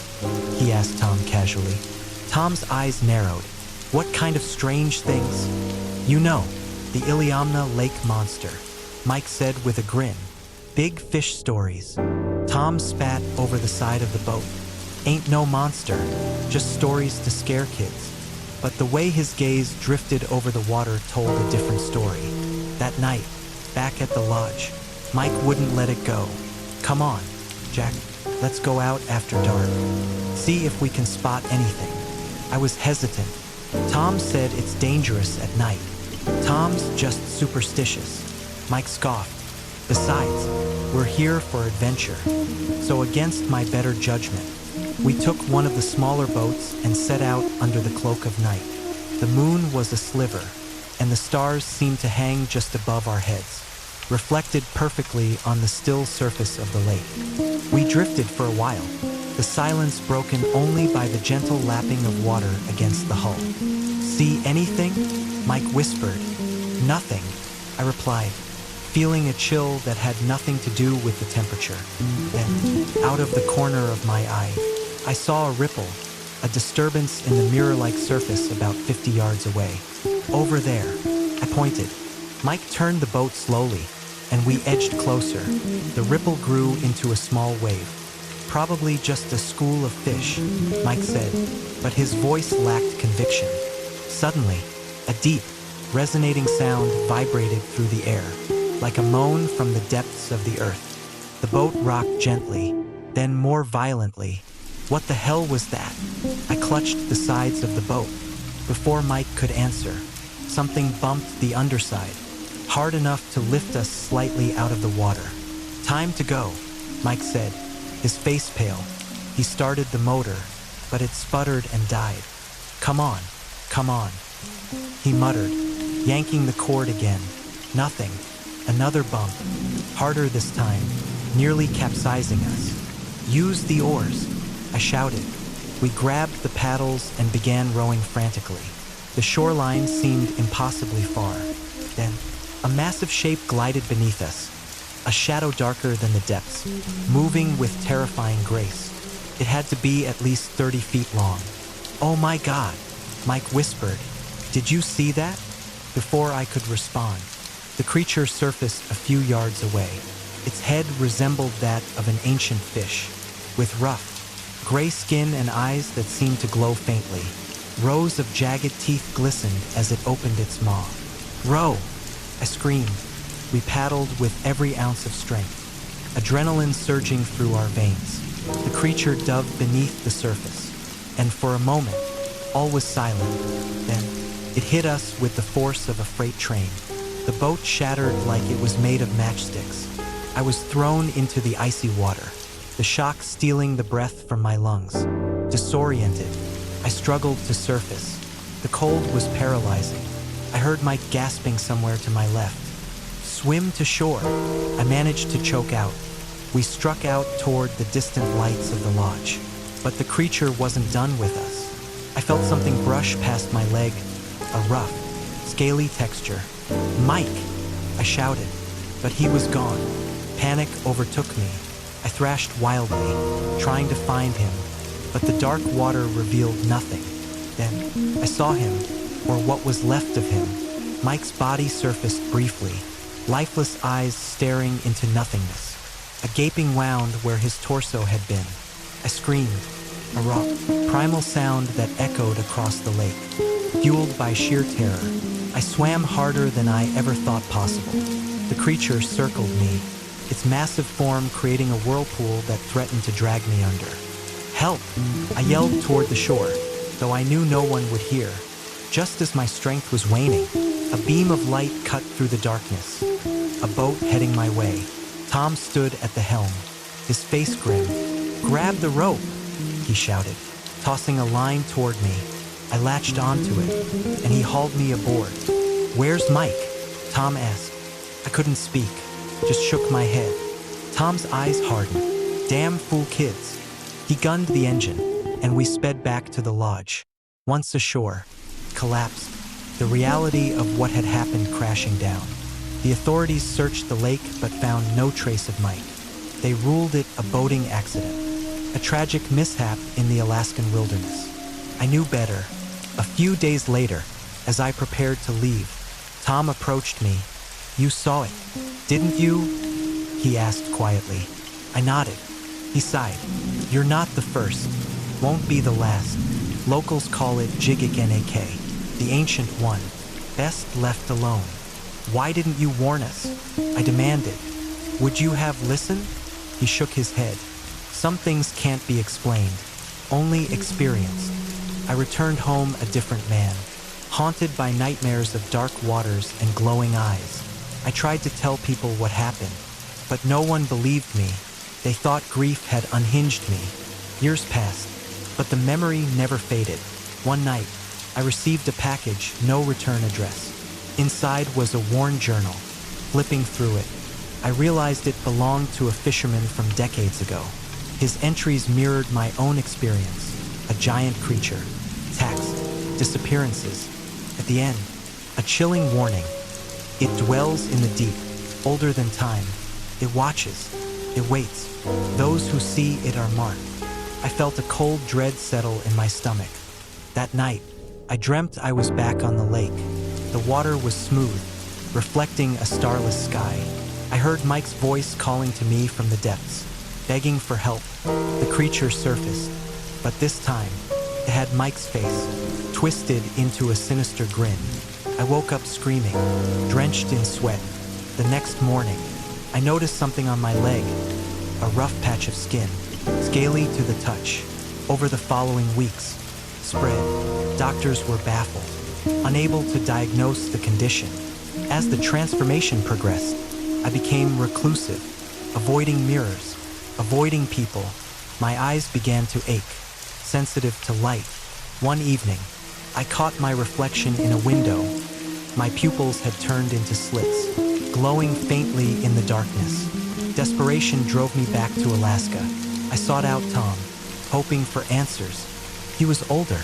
he asked Tom casually. Tom's eyes narrowed. "What kind of strange things?" "You know, the Iliamna Lake Monster," Mike said with a grin. "Big fish stories." Tom spat over the side of the boat. "Ain't no monster, just stories to scare kids." But the way his gaze drifted over the water told a different story. That night, back at the lodge, Mike wouldn't let it go. "Come on, Jack, let's go out after dark. See if we can spot anything." I was hesitant. Tom said it's dangerous at night. Tom's just superstitious. Mike scoffed. "Besides, we're here for adventure." So against my better judgment, we took one of the smaller boats and set out under the cloak of night. The moon was a sliver, and the stars seemed to hang just above our heads, reflected perfectly on the still surface of the lake. We drifted for a while, the silence broken only by the gentle lapping of water against the hull. "See anything?" Mike whispered. "Nothing," I replied, feeling a chill that had nothing to do with the temperature. Then, out of the corner of my eye, I saw a ripple, a disturbance in the mirror-like surface about 50 yards away. "Over there," I pointed. Mike turned the boat slowly, and we edged closer. The ripple grew into a small wave. "Probably just a school of fish," Mike said, but his voice lacked conviction. Suddenly, a deep, resonating sound vibrated through the air, like a moan from the depths of the earth. The boat rocked gently, then more violently. What the hell was that? I clutched the sides of the boat. Before Mike could answer, something bumped the underside, hard enough to lift us slightly out of the water. "Time to go," Mike said, his face pale. He started the motor, but it sputtered and died. "Come on, come on," he muttered, yanking the cord again. Nothing. Another bump, harder this time, nearly capsizing us. "Use the oars," I shouted. We grabbed the paddles and began rowing frantically. The shoreline seemed impossibly far. Then, a massive shape glided beneath us, a shadow darker than the depths, moving with terrifying grace. It had to be at least 30 feet long. "Oh my God," Mike whispered. "Did you see that?" Before I could respond, the creature surfaced a few yards away. Its head resembled that of an ancient fish, with rough, gray skin and eyes that seemed to glow faintly. Rows of jagged teeth glistened as it opened its maw. "Row!" I screamed. We paddled with every ounce of strength, adrenaline surging through our veins. The creature dove beneath the surface, and for a moment, all was silent. Then, it hit us with the force of a freight train. The boat shattered like it was made of matchsticks. I was thrown into the icy water, the shock stealing the breath from my lungs. Disoriented, I struggled to surface. The cold was paralyzing. I heard Mike gasping somewhere to my left. "Swim to shore," I managed to choke out. We struck out toward the distant lights of the lodge, but the creature wasn't done with us. I felt something brush past my leg, a rough, scaly texture. "Mike!" I shouted, but he was gone. Panic overtook me. I thrashed wildly, trying to find him, but the dark water revealed nothing. Then, I saw him, or what was left of him. Mike's body surfaced briefly, lifeless eyes staring into nothingness, a gaping wound where his torso had been. I screamed, a raw, primal sound that echoed across the lake. Fueled by sheer terror, I swam harder than I ever thought possible. The creature circled me, its massive form creating a whirlpool that threatened to drag me under. "Help!" I yelled toward the shore, though I knew no one would hear. Just as my strength was waning, a beam of light cut through the darkness. A boat heading my way. Tom stood at the helm, his face grim. "Grab the rope!" he shouted, tossing a line toward me. I latched onto it, and he hauled me aboard. "Where's Mike?" Tom asked. I couldn't speak, just shook my head. Tom's eyes hardened. Damn fool kids. He gunned the engine, and we sped back to the lodge. Once ashore, collapsed, the reality of what had happened crashing down. The authorities searched the lake but found no trace of Mike. They ruled it a boating accident, a tragic mishap in the Alaskan wilderness. I knew better. A few days later, as I prepared to leave, Tom approached me. "You saw it, didn't you?" he asked quietly. I nodded. He sighed. "You're not the first. Won't be the last. Locals call it Jigik-Nak, the ancient one. Best left alone. Why didn't you warn us?" I demanded. "Would you have listened?" He shook his head. "Some things can't be explained, only experienced." I returned home a different man, haunted by nightmares of dark waters and glowing eyes. I tried to tell people what happened, but no one believed me. They thought grief had unhinged me. Years passed, but the memory never faded. One night, I received a package, no return address. Inside was a worn journal. Flipping through it, I realized it belonged to a fisherman from decades ago. His entries mirrored my own experience. A giant creature. Text. Disappearances. At the end, a chilling warning. It dwells in the deep, older than time. It watches. It waits. Those who see it are marked. I felt a cold dread settle in my stomach. That night, I dreamt I was back on the lake. The water was smooth, reflecting a starless sky. I heard Mike's voice calling to me from the depths, begging for help. The creature surfaced, but this time, it had Mike's face, twisted into a sinister grin. I woke up screaming, drenched in sweat. The next morning, I noticed something on my leg, a rough patch of skin, scaly to the touch. Over the following weeks, spread, doctors were baffled, unable to diagnose the condition. As the transformation progressed, I became reclusive, avoiding mirrors, avoiding people. My eyes began to ache, sensitive to light. One evening, I caught my reflection in a window. My pupils had turned into slits, glowing faintly in the darkness. Desperation drove me back to Alaska. I sought out Tom, hoping for answers. He was older,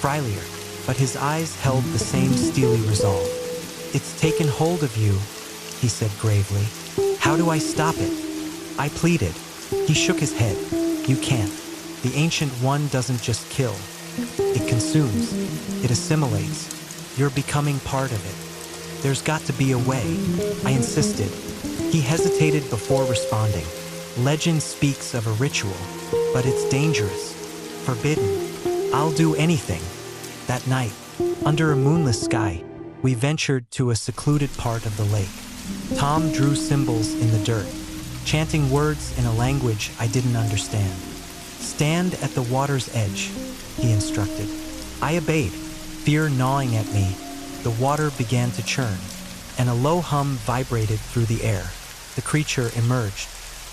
frilier, but his eyes held the same steely resolve. "It's taken hold of you," he said gravely. "How do I stop it?" I pleaded. He shook his head. "You can't. The Ancient One doesn't just kill. It consumes. It assimilates. You're becoming part of it. There's got to be a way." I insisted. He hesitated before responding. "Legend speaks of a ritual, but it's dangerous. Forbidden. I'll do anything." That night, under a moonless sky, we ventured to a secluded part of the lake. Tom drew symbols in the dirt, chanting words in a language I didn't understand. "Stand at the water's edge," he instructed. I obeyed, fear gnawing at me. The water began to churn, and a low hum vibrated through the air. The creature emerged,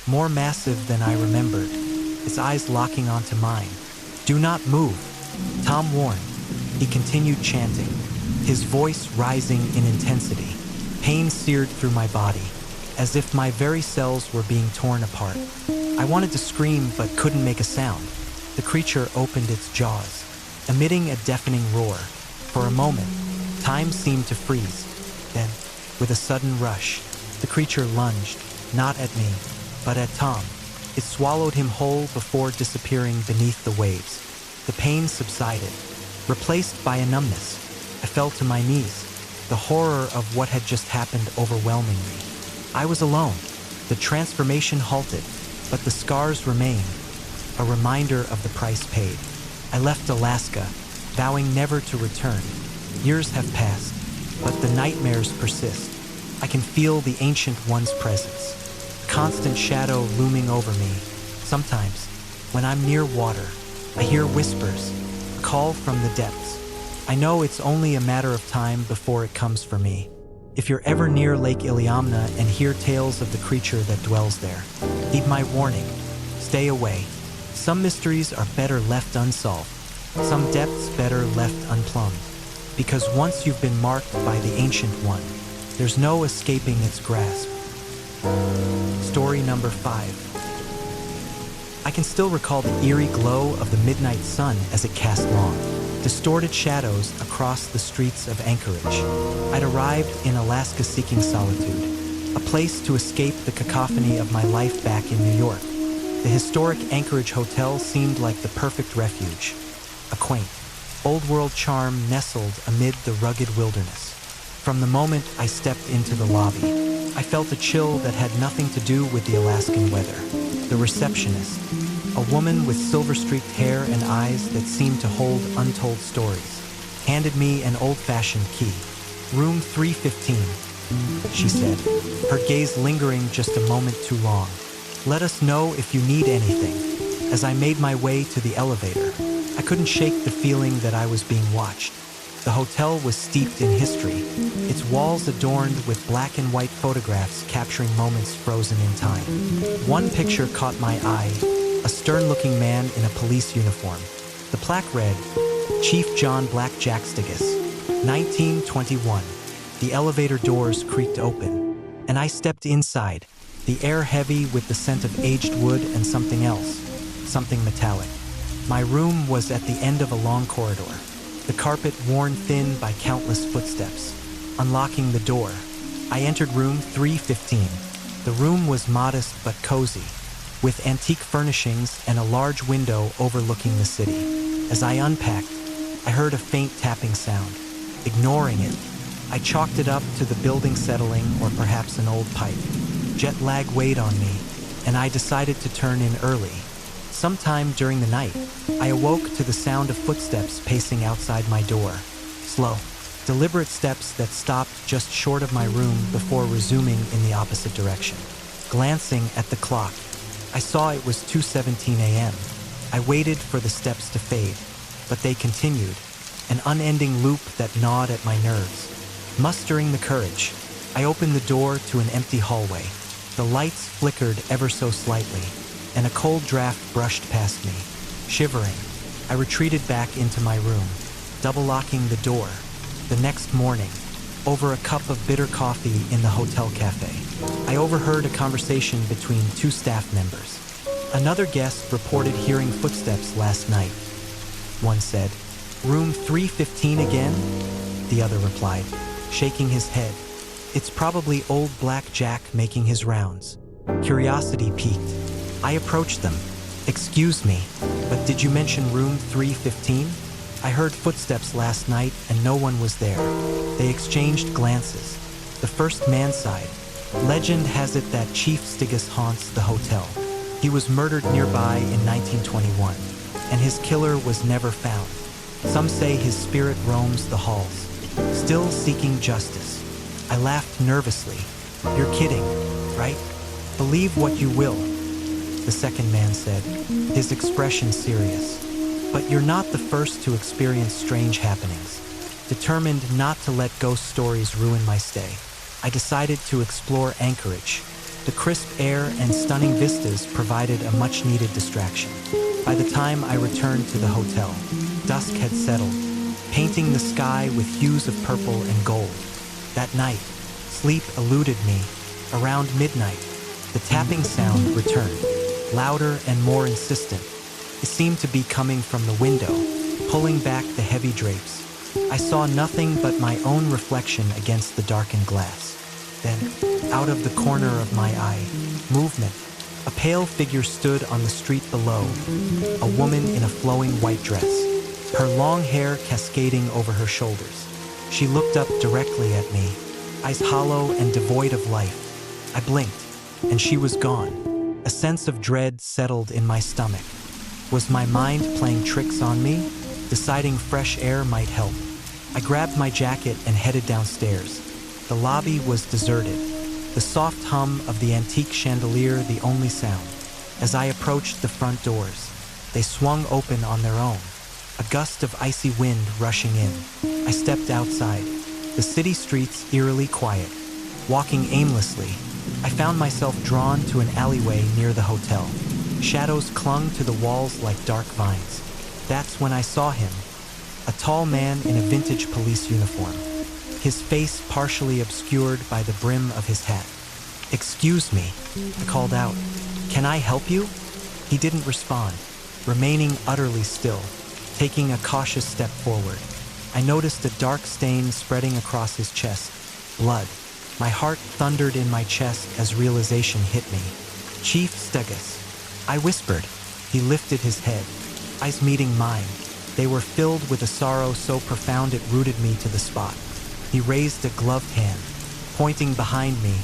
more massive than I remembered, its eyes locking onto mine. "Do not move," Tom warned. He continued chanting, his voice rising in intensity. Pain seared through my body, as if my very cells were being torn apart. I wanted to scream but couldn't make a sound. The creature opened its jaws, emitting a deafening roar. For a moment, time seemed to freeze. Then, with a sudden rush, the creature lunged, not at me, but at Tom. It swallowed him whole before disappearing beneath the waves. The pain subsided, replaced by a numbness. I fell to my knees, the horror of what had just happened overwhelming me. I was alone. The transformation halted, but the scars remained, a reminder of the price paid. I left Alaska, vowing never to return. Years have passed, but the nightmares persist. I can feel the Ancient One's presence, a constant shadow looming over me. Sometimes, when I'm near water, I hear whispers, a call from the depths. I know it's only a matter of time before it comes for me. If you're ever near Lake Iliamna and hear tales of the creature that dwells there, heed my warning. Stay away. Some mysteries are better left unsolved. Some depths better left unplumbed. Because once you've been marked by the Ancient One, there's no escaping its grasp. Story number 5. I can still recall the eerie glow of the midnight sun as it cast long, distorted shadows across the streets of Anchorage. I'd arrived in Alaska seeking solitude, a place to escape the cacophony of my life back in New York. The historic Anchorage Hotel seemed like the perfect refuge, a quaint, old-world charm nestled amid the rugged wilderness. From the moment I stepped into the lobby, I felt a chill that had nothing to do with the Alaskan weather. The receptionist, a woman with silver-streaked hair and eyes that seemed to hold untold stories, handed me an old-fashioned key. "Room 315, she said, her gaze lingering just a moment too long. "Let us know if you need anything." As I made my way to the elevator, I couldn't shake the feeling that I was being watched. The hotel was steeped in history, its walls adorned with black and white photographs capturing moments frozen in time. One picture caught my eye, a stern-looking man in a police uniform. The plaque read, Chief John Black Jackstigus, 1921. The elevator doors creaked open, and I stepped inside, the air heavy with the scent of aged wood and something else, something metallic. My room was at the end of a long corridor, the carpet worn thin by countless footsteps. Unlocking the door, I entered room 315. The room was modest but cozy, with antique furnishings and a large window overlooking the city. As I unpacked, I heard a faint tapping sound. Ignoring it, I chalked it up to the building settling or perhaps an old pipe. Jet lag weighed on me, and I decided to turn in early. Sometime during the night, I awoke to the sound of footsteps pacing outside my door. Slow, deliberate steps that stopped just short of my room before resuming in the opposite direction. Glancing at the clock, I saw it was 2:17 a.m. I waited for the steps to fade, but they continued, an unending loop that gnawed at my nerves. Mustering the courage, I opened the door to an empty hallway. The lights flickered ever so slightly, and a cold draft brushed past me. Shivering, I retreated back into my room, double-locking the door. The next morning, over a cup of bitter coffee in the hotel cafe, I overheard a conversation between two staff members. Another guest reported hearing footsteps last night. One said, "Room 315 again?" The other replied, shaking his head, "It's probably old Black Jack making his rounds." Curiosity piqued. I approached them. "Excuse me, but did you mention room 315? I heard footsteps last night and no one was there." They exchanged glances. The first man sighed. "Legend has it that Chief Stigus haunts the hotel. He was murdered nearby in 1921, and his killer was never found. Some say his spirit roams the halls, still seeking justice." I laughed nervously. "You're kidding, right? Believe what you will," the second man said, his expression serious. "But you're not the first to experience strange happenings." Determined not to let ghost stories ruin my stay, I decided to explore Anchorage. The crisp air and stunning vistas provided a much-needed distraction. By the time I returned to the hotel, dusk had settled, painting the sky with hues of purple and gold. That night, sleep eluded me. Around midnight, the tapping sound returned, louder and more insistent. It seemed to be coming from the window, pulling back the heavy drapes. I saw nothing but my own reflection against the darkened glass. Then, out of the corner of my eye, movement. A pale figure stood on the street below, a woman in a flowing white dress, her long hair cascading over her shoulders. She looked up directly at me, eyes hollow and devoid of life. I blinked, and she was gone. A sense of dread settled in my stomach. Was my mind playing tricks on me, deciding fresh air might help? I grabbed my jacket and headed downstairs. The lobby was deserted, the soft hum of the antique chandelier the only sound. As I approached the front doors, they swung open on their own, a gust of icy wind rushing in. I stepped outside, the city streets eerily quiet. Walking aimlessly, I found myself drawn to an alleyway near the hotel. Shadows clung to the walls like dark vines. That's when I saw him, a tall man in a vintage police uniform, his face partially obscured by the brim of his hat. "Excuse me," I called out. "Can I help you?" He didn't respond, remaining utterly still, taking a cautious step forward. I noticed a dark stain spreading across his chest. Blood. My heart thundered in my chest as realization hit me. "Chief Stigus," I whispered. He lifted his head, eyes meeting mine. They were filled with a sorrow so profound it rooted me to the spot. He raised a gloved hand, pointing behind me.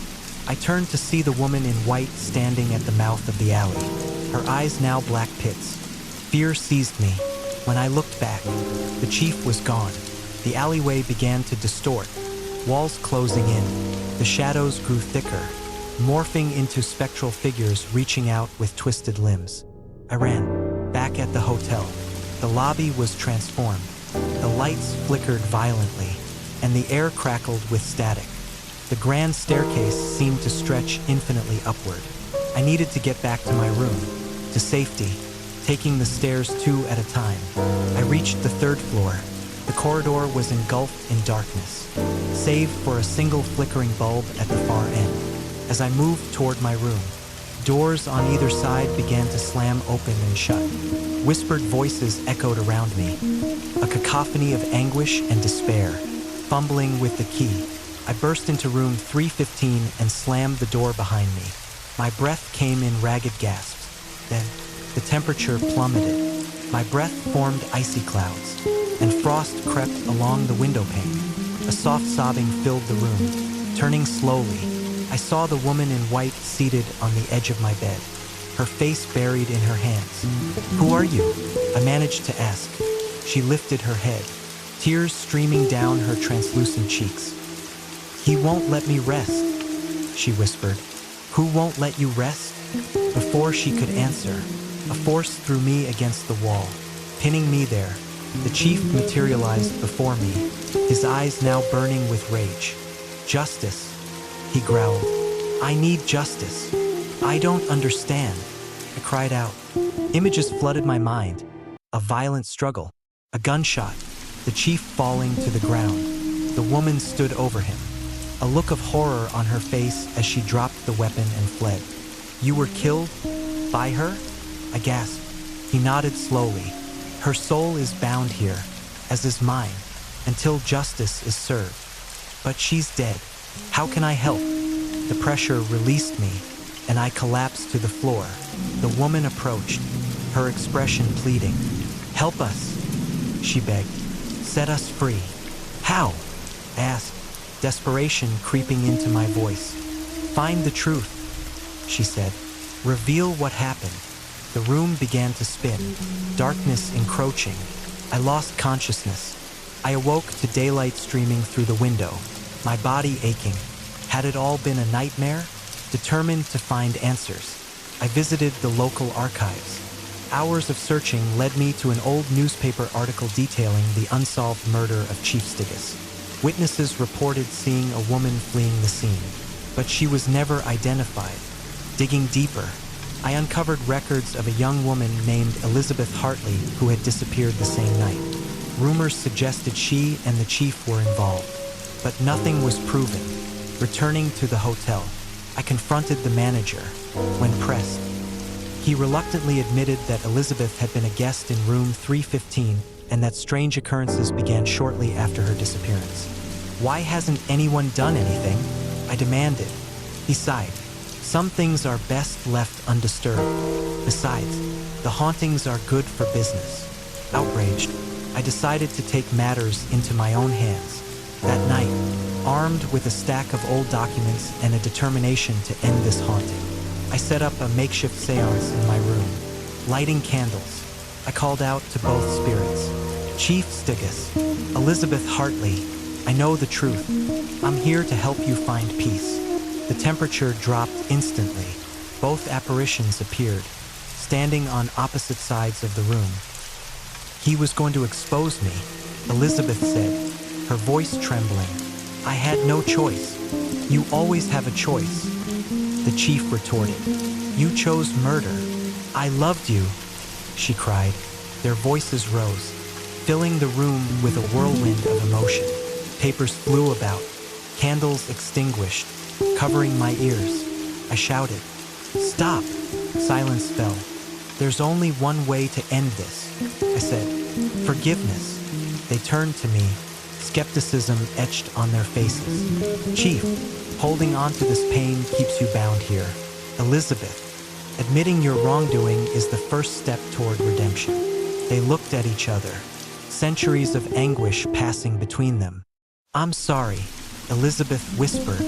I turned to see the woman in white standing at the mouth of the alley, her eyes now black pits. Fear seized me. When I looked back, the chief was gone. The alleyway began to distort, walls closing in. The shadows grew thicker, morphing into spectral figures reaching out with twisted limbs. I ran, back at the hotel. The lobby was transformed. The lights flickered violently, and the air crackled with static. The grand staircase seemed to stretch infinitely upward. I needed to get back to my room, to safety. taking the stairs two at a time. I reached the third floor. The corridor was engulfed in darkness, save for a single flickering bulb at the far end. As I moved toward my room, doors on either side began to slam open and shut. Whispered voices echoed around me, a cacophony of anguish and despair. Fumbling with the key, I burst into room 315 and slammed the door behind me. My breath came in ragged gasps. Then, the temperature plummeted. My breath formed icy clouds, and frost crept along the window pane. A soft sobbing filled the room. Turning slowly, I saw the woman in white seated on the edge of my bed, her face buried in her hands. "Who are you?" I managed to ask. She lifted her head, tears streaming down her translucent cheeks. "He won't let me rest," she whispered. "Who won't let you rest?" Before she could answer, a force threw me against the wall, pinning me there. The chief materialized before me, his eyes now burning with rage. "Justice," he growled. "I need justice. I don't understand," I cried out. Images flooded my mind. A violent struggle, a gunshot, the chief falling to the ground. The woman stood over him, a look of horror on her face as she dropped the weapon and fled. "You were killed? By her?" I gasped. He nodded slowly. "Her soul is bound here, as is mine, until justice is served. But she's dead. How can I help?" The pressure released me, and I collapsed to the floor. The woman approached, her expression pleading. "Help us," she begged. "Set us free." "How?" I asked, desperation creeping into my voice. "Find the truth," she said. "Reveal what happened." The room began to spin, darkness encroaching. I lost consciousness. I awoke to daylight streaming through the window, my body aching. Had it all been a nightmare? Determined to find answers, I visited the local archives. Hours of searching led me to an old newspaper article detailing the unsolved murder of Chief Stigas. Witnesses reported seeing a woman fleeing the scene, but she was never identified. Digging deeper, I uncovered records of a young woman named Elizabeth Hartley who had disappeared the same night. Rumors suggested she and the chief were involved, but nothing was proven. Returning to the hotel, I confronted the manager. When pressed, he reluctantly admitted that Elizabeth had been a guest in room 315 and that strange occurrences began shortly after her disappearance. "Why hasn't anyone done anything?" I demanded. He sighed. "Some things are best left undisturbed. Besides, the hauntings are good for business." Outraged, I decided to take matters into my own hands. That night, armed with a stack of old documents and a determination to end this haunting, I set up a makeshift seance in my room. Lighting candles, I called out to both spirits. "Chief Stigas, Elizabeth Hartley, I know the truth. I'm here to help you find peace." The temperature dropped instantly. Both apparitions appeared, standing on opposite sides of the room. "He was going to expose me," Elizabeth said, her voice trembling. "I had no choice." "You always have a choice," the chief retorted. "You chose murder." "I loved you," she cried. Their voices rose, filling the room with a whirlwind of emotion. Papers flew about, candles extinguished, covering my ears. I shouted, "Stop!" Silence fell. "There's only one way to end this," I said. "Forgiveness." They turned to me, skepticism etched on their faces. "Chief, holding on to this pain keeps you bound here." "Elizabeth, admitting your wrongdoing is the first step toward redemption." They looked at each other, centuries of anguish passing between them. "I'm sorry," Elizabeth whispered.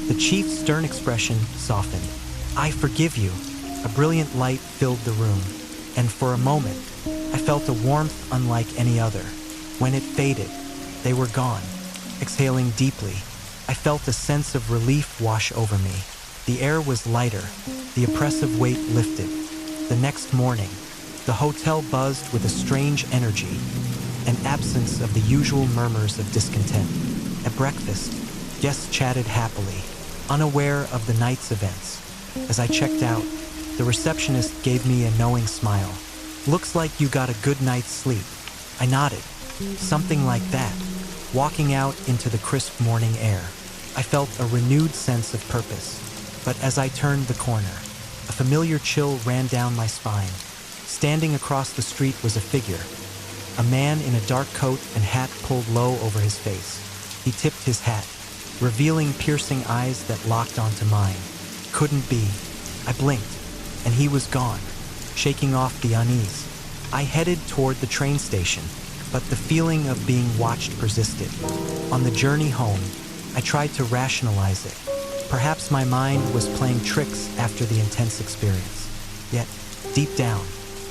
The chief's stern expression softened. "I forgive you." A brilliant light filled the room, and for a moment, I felt a warmth unlike any other. When it faded, they were gone. Exhaling deeply, I felt a sense of relief wash over me. The air was lighter, the oppressive weight lifted. The next morning, the hotel buzzed with a strange energy, an absence of the usual murmurs of discontent. At breakfast, guests chatted happily, unaware of the night's events. As I checked out, the receptionist gave me a knowing smile. Looks like you got a good night's sleep. I nodded. Something like that. Walking out into the crisp morning air, I felt a renewed sense of purpose. But as I turned the corner, a familiar chill ran down my spine. Standing across the street was a figure. A man in a dark coat and hat pulled low over his face. He tipped his hat, revealing piercing eyes that locked onto mine. Couldn't be. I blinked, and he was gone, shaking off the unease. I headed toward the train station, but the feeling of being watched persisted. On the journey home, I tried to rationalize it. Perhaps my mind was playing tricks after the intense experience. Yet, deep down,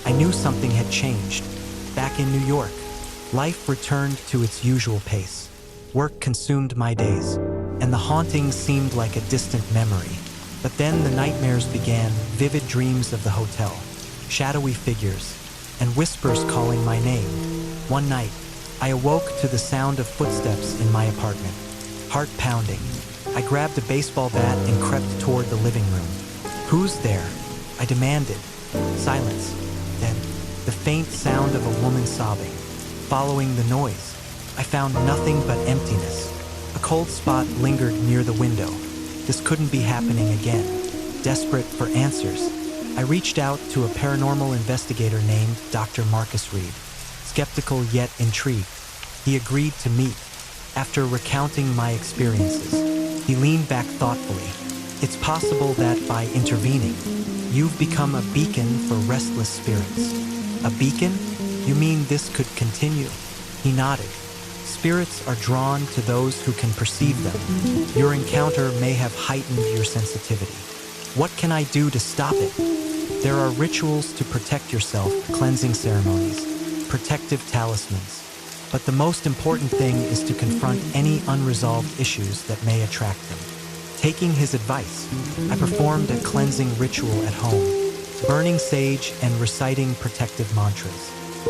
I knew something had changed. Back in New York, life returned to its usual pace. Work consumed my days, and the hauntings seemed like a distant memory. But then the nightmares began, vivid dreams of the hotel, shadowy figures, and whispers calling my name. One night, I awoke to the sound of footsteps in my apartment. Heart pounding, I grabbed a baseball bat and crept toward the living room. "Who's there?" I demanded. Silence. Then, the faint sound of a woman sobbing. Following the noise, I found nothing but emptiness. A cold spot lingered near the window. This couldn't be happening again. Desperate for answers, I reached out to a paranormal investigator named Dr. Marcus Reed. Skeptical yet intrigued, he agreed to meet. After recounting my experiences, he leaned back thoughtfully. "It's possible that by intervening, you've become a beacon for restless spirits." "A beacon? You mean this could continue?" He nodded. "Spirits are drawn to those who can perceive them. Your encounter may have heightened your sensitivity. What can I do to stop it?" "There are rituals to protect yourself, cleansing ceremonies, protective talismans. But the most important thing is to confront any unresolved issues that may attract them." Taking his advice, I performed a cleansing ritual at home, burning sage and reciting protective mantras.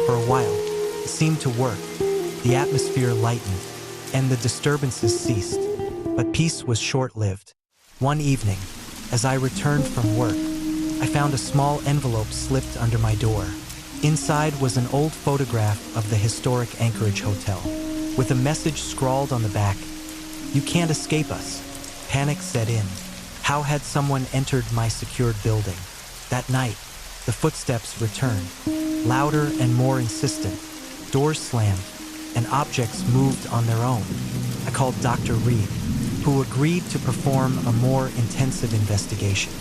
For a while, it seemed to work. The atmosphere lightened, and the disturbances ceased. But peace was short-lived. One evening, as I returned from work, I found a small envelope slipped under my door. Inside was an old photograph of the historic Anchorage hotel, with a message scrawled on the back. "You can't escape us." Panic set in. How had someone entered my secured building? That night, the footsteps returned, louder and more insistent. Doors slammed, and objects moved on their own. I called Dr. Reed, who agreed to perform a more intensive investigation.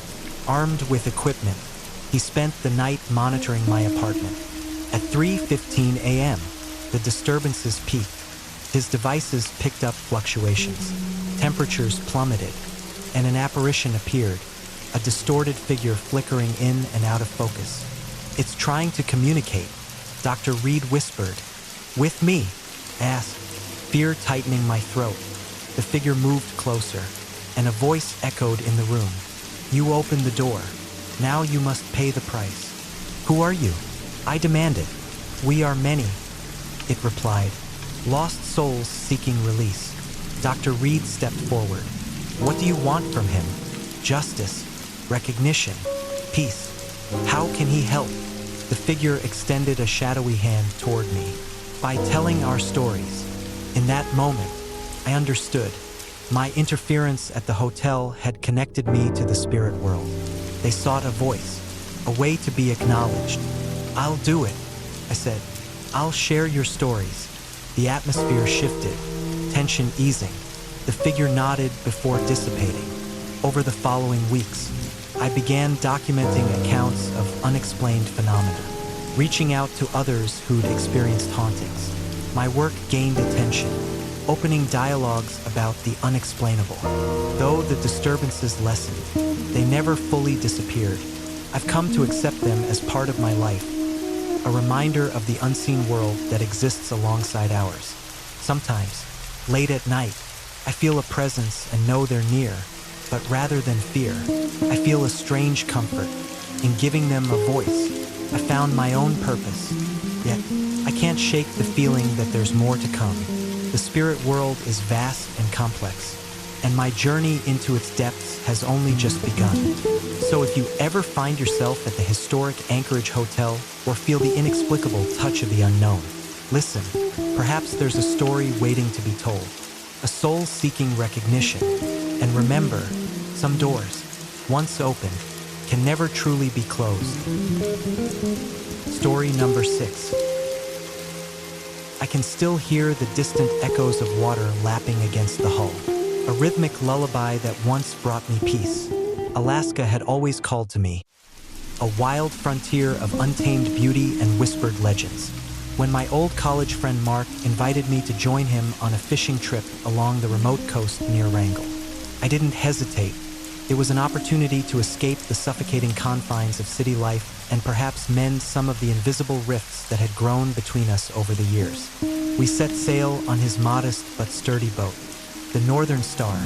Armed with equipment, he spent the night monitoring my apartment. At 3:15 a.m., the disturbances peaked. His devices picked up fluctuations. Temperatures plummeted, and an apparition appeared, a distorted figure flickering in and out of focus. "It's trying to communicate," Dr. Reed whispered. "With me?" I asked, fear tightening my throat. The figure moved closer, and a voice echoed in the room. "You opened the door. Now you must pay the price." "Who are you?" I demanded. "We are many," it replied. "Lost souls seeking release." Dr. Reed stepped forward. "What do you want from him?" "Justice, recognition, peace." "How can he help?" The figure extended a shadowy hand toward me. "By telling our stories." In that moment, I understood. My interference at the hotel had connected me to the spirit world. They sought a voice, a way to be acknowledged. "I'll do it," I said. "I'll share your stories." The atmosphere shifted, tension easing. The figure nodded before dissipating. Over the following weeks, I began documenting accounts of unexplained phenomena, reaching out to others who'd experienced hauntings. My work gained attention, opening dialogues about the unexplainable. Though the disturbances lessened, they never fully disappeared. I've come to accept them as part of my life, a reminder of the unseen world that exists alongside ours. Sometimes, late at night, I feel a presence and know they're near, but rather than fear, I feel a strange comfort. In giving them a voice, I found my own purpose. Yet, I can't shake the feeling that there's more to come. The spirit world is vast and complex, and my journey into its depths has only just begun. So if you ever find yourself at the historic Anchorage Hotel or feel the inexplicable touch of the unknown, listen, perhaps there's a story waiting to be told, a soul seeking recognition. And remember, some doors, once opened, can never truly be closed. Story number 6. I can still hear the distant echoes of water lapping against the hull, a rhythmic lullaby that once brought me peace. Alaska had always called to me, a wild frontier of untamed beauty and whispered legends. When my old college friend Mark invited me to join him on a fishing trip along the remote coast near Wrangell, I didn't hesitate. It was an opportunity to escape the suffocating confines of city life and perhaps mend some of the invisible rifts that had grown between us over the years. We set sail on his modest but sturdy boat, the Northern Star,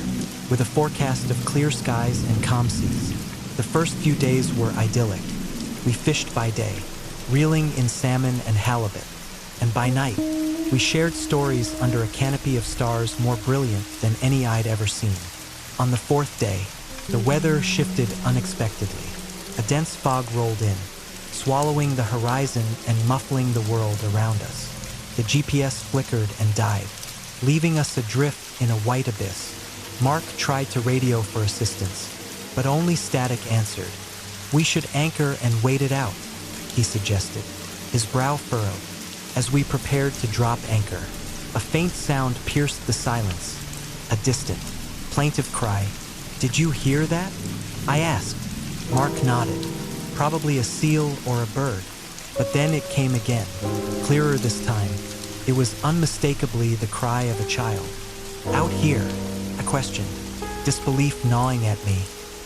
with a forecast of clear skies and calm seas. The first few days were idyllic. We fished by day, reeling in salmon and halibut, and by night, we shared stories under a canopy of stars more brilliant than any I'd ever seen. On the 4th day, the weather shifted unexpectedly. A dense fog rolled in, swallowing the horizon and muffling the world around us. The GPS flickered and died, leaving us adrift in a white abyss. Mark tried to radio for assistance, but only static answered. "We should anchor and wait it out," he suggested, his brow furrowed. As we prepared to drop anchor, a faint sound pierced the silence, a distant, plaintive cry. "Did you hear that?" I asked. Mark nodded. Probably a seal or a bird. But then it came again, clearer this time. It was unmistakably the cry of a child. "Out here?" I questioned, disbelief gnawing at me.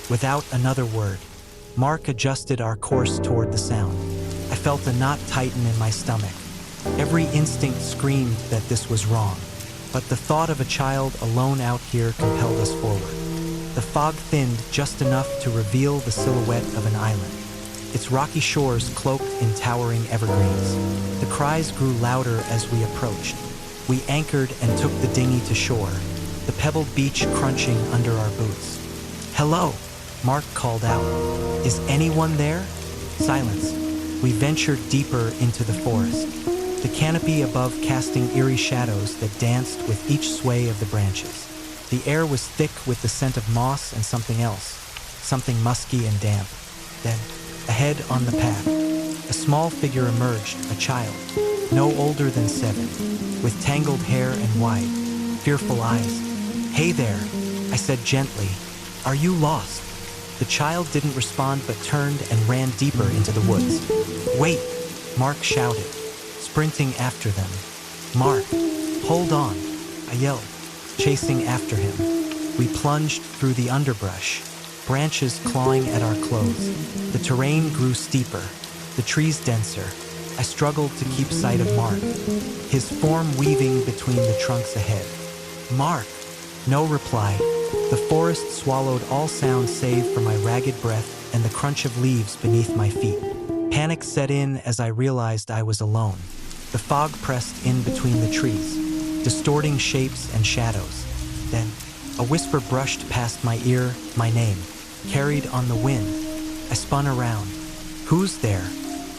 Without another word, Mark adjusted our course toward the sound. I felt a knot tighten in my stomach. Every instinct screamed that this was wrong. But the thought of a child alone out here compelled us forward. The fog thinned just enough to reveal the silhouette of an island, its rocky shores cloaked in towering evergreens. The cries grew louder as we approached. We anchored and took the dinghy to shore, the pebbled beach crunching under our boots. "Hello," Mark called out. "Is anyone there?" Silence. We ventured deeper into the forest, the canopy above casting eerie shadows that danced with each sway of the branches. The air was thick with the scent of moss and something else, something musky and damp. Then, ahead on the path, a small figure emerged, a child, no older than 7, with tangled hair and wide, fearful eyes. "Hey there," I said gently. "Are you lost?" The child didn't respond but turned and ran deeper into the woods. "Wait," Mark shouted, sprinting after them. "Mark, hold on," I yelled, chasing after him. We plunged through the underbrush, branches clawing at our clothes. The terrain grew steeper, the trees denser. I struggled to keep sight of Mark, his form weaving between the trunks ahead. "Mark!" No reply. The forest swallowed all sound save for my ragged breath and the crunch of leaves beneath my feet. Panic set in as I realized I was alone. The fog pressed in between the trees, distorting shapes and shadows. Then, a whisper brushed past my ear, my name, carried on the wind. I spun around. "Who's there?"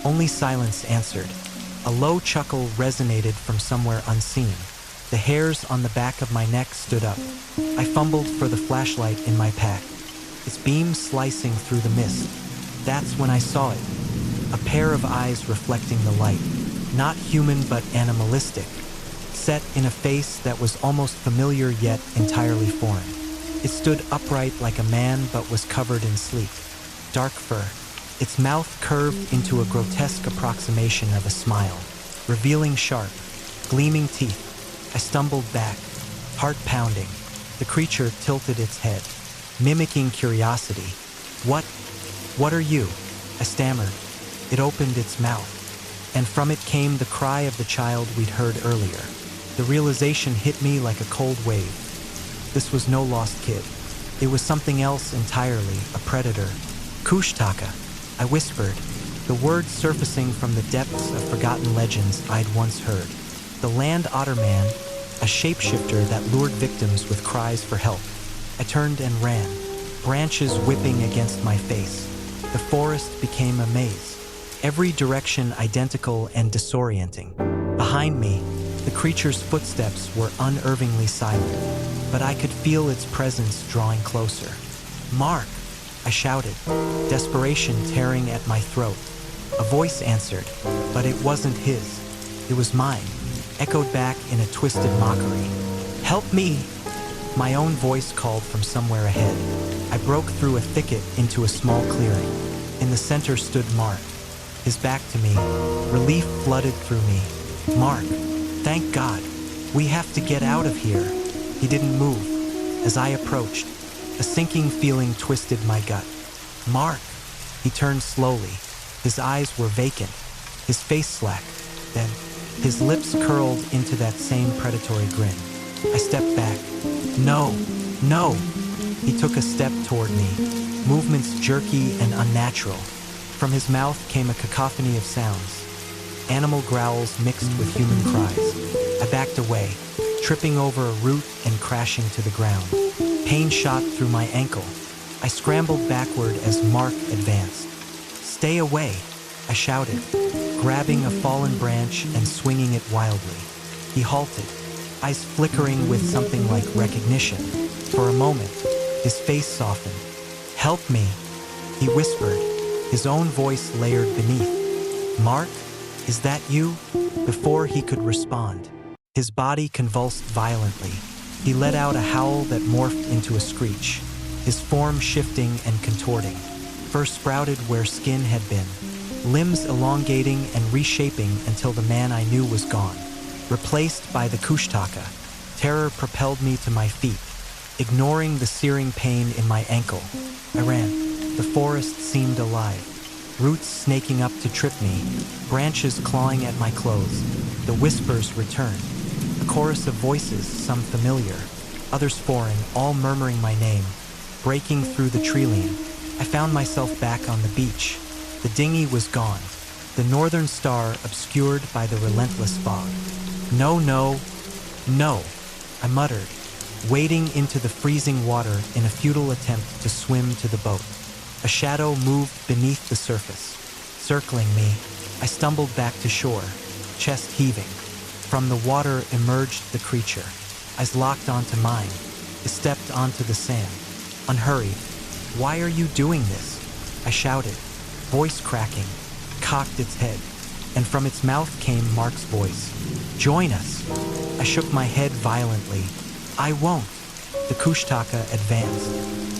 Only silence answered. A low chuckle resonated from somewhere unseen. The hairs on the back of my neck stood up. I fumbled for the flashlight in my pack, its beam slicing through the mist. That's when I saw it. A pair of eyes reflecting the light, not human but animalistic, set in a face that was almost familiar yet entirely foreign. It stood upright like a man but was covered in sleek, dark fur. Its mouth curved into a grotesque approximation of a smile, revealing sharp, gleaming teeth. I stumbled back, heart pounding. The creature tilted its head, mimicking curiosity. What are you?" I stammered. It opened its mouth, and from it came the cry of the child we'd heard earlier. The realization hit me like a cold wave. This was no lost kid. It was something else entirely, a predator. "Kushtaka," I whispered, the words surfacing from the depths of forgotten legends I'd once heard. The land otter man, a shapeshifter that lured victims with cries for help. I turned and ran, branches whipping against my face. The forest became a maze, every direction identical and disorienting. Behind me, the creature's footsteps were unnervingly silent, but I could feel its presence drawing closer. "Mark!" I shouted, desperation tearing at my throat. A voice answered, but it wasn't his. It was mine, echoed back in a twisted mockery. "Help me!" My own voice called from somewhere ahead. I broke through a thicket into a small clearing. In the center stood Mark, his back to me. Relief flooded through me. "Mark, thank God. We have to get out of here." He didn't move. As I approached, a sinking feeling twisted my gut. "Mark!" He turned slowly. His eyes were vacant. His face slack. Then, his lips curled into that same predatory grin. I stepped back. "No, no!" He took a step toward me, movements jerky and unnatural. From his mouth came a cacophony of sounds. Animal growls mixed with human cries. I backed away, tripping over a root and crashing to the ground. Pain shot through my ankle. I scrambled backward as Mark advanced. "Stay away!" I shouted, grabbing a fallen branch and swinging it wildly. He halted, eyes flickering with something like recognition. For a moment, his face softened. "Help me," he whispered, his own voice layered beneath. "Mark, is that you?" Before he could respond, his body convulsed violently. He let out a howl that morphed into a screech, his form shifting and contorting. Fur sprouted where skin had been, limbs elongating and reshaping until the man I knew was gone. Replaced by the Kushtaka, terror propelled me to my feet, ignoring the searing pain in my ankle. I ran. The forest seemed alive, roots snaking up to trip me, branches clawing at my clothes. The whispers returned, a chorus of voices, some familiar, others foreign, all murmuring my name. Breaking through the tree-line, I found myself back on the beach. The dinghy was gone, the northern star obscured by the relentless fog. "No, no, no," I muttered, wading into the freezing water in a futile attempt to swim to the boat. A shadow moved beneath the surface, circling me. I stumbled back to shore, chest heaving. From the water emerged the creature, eyes locked onto mine. It stepped onto the sand, unhurried. "Why are you doing this?" I shouted, voice cracking, cocked its head, and from its mouth came Mark's voice. "Join us." I shook my head violently. "I won't." The Kushtaka advanced,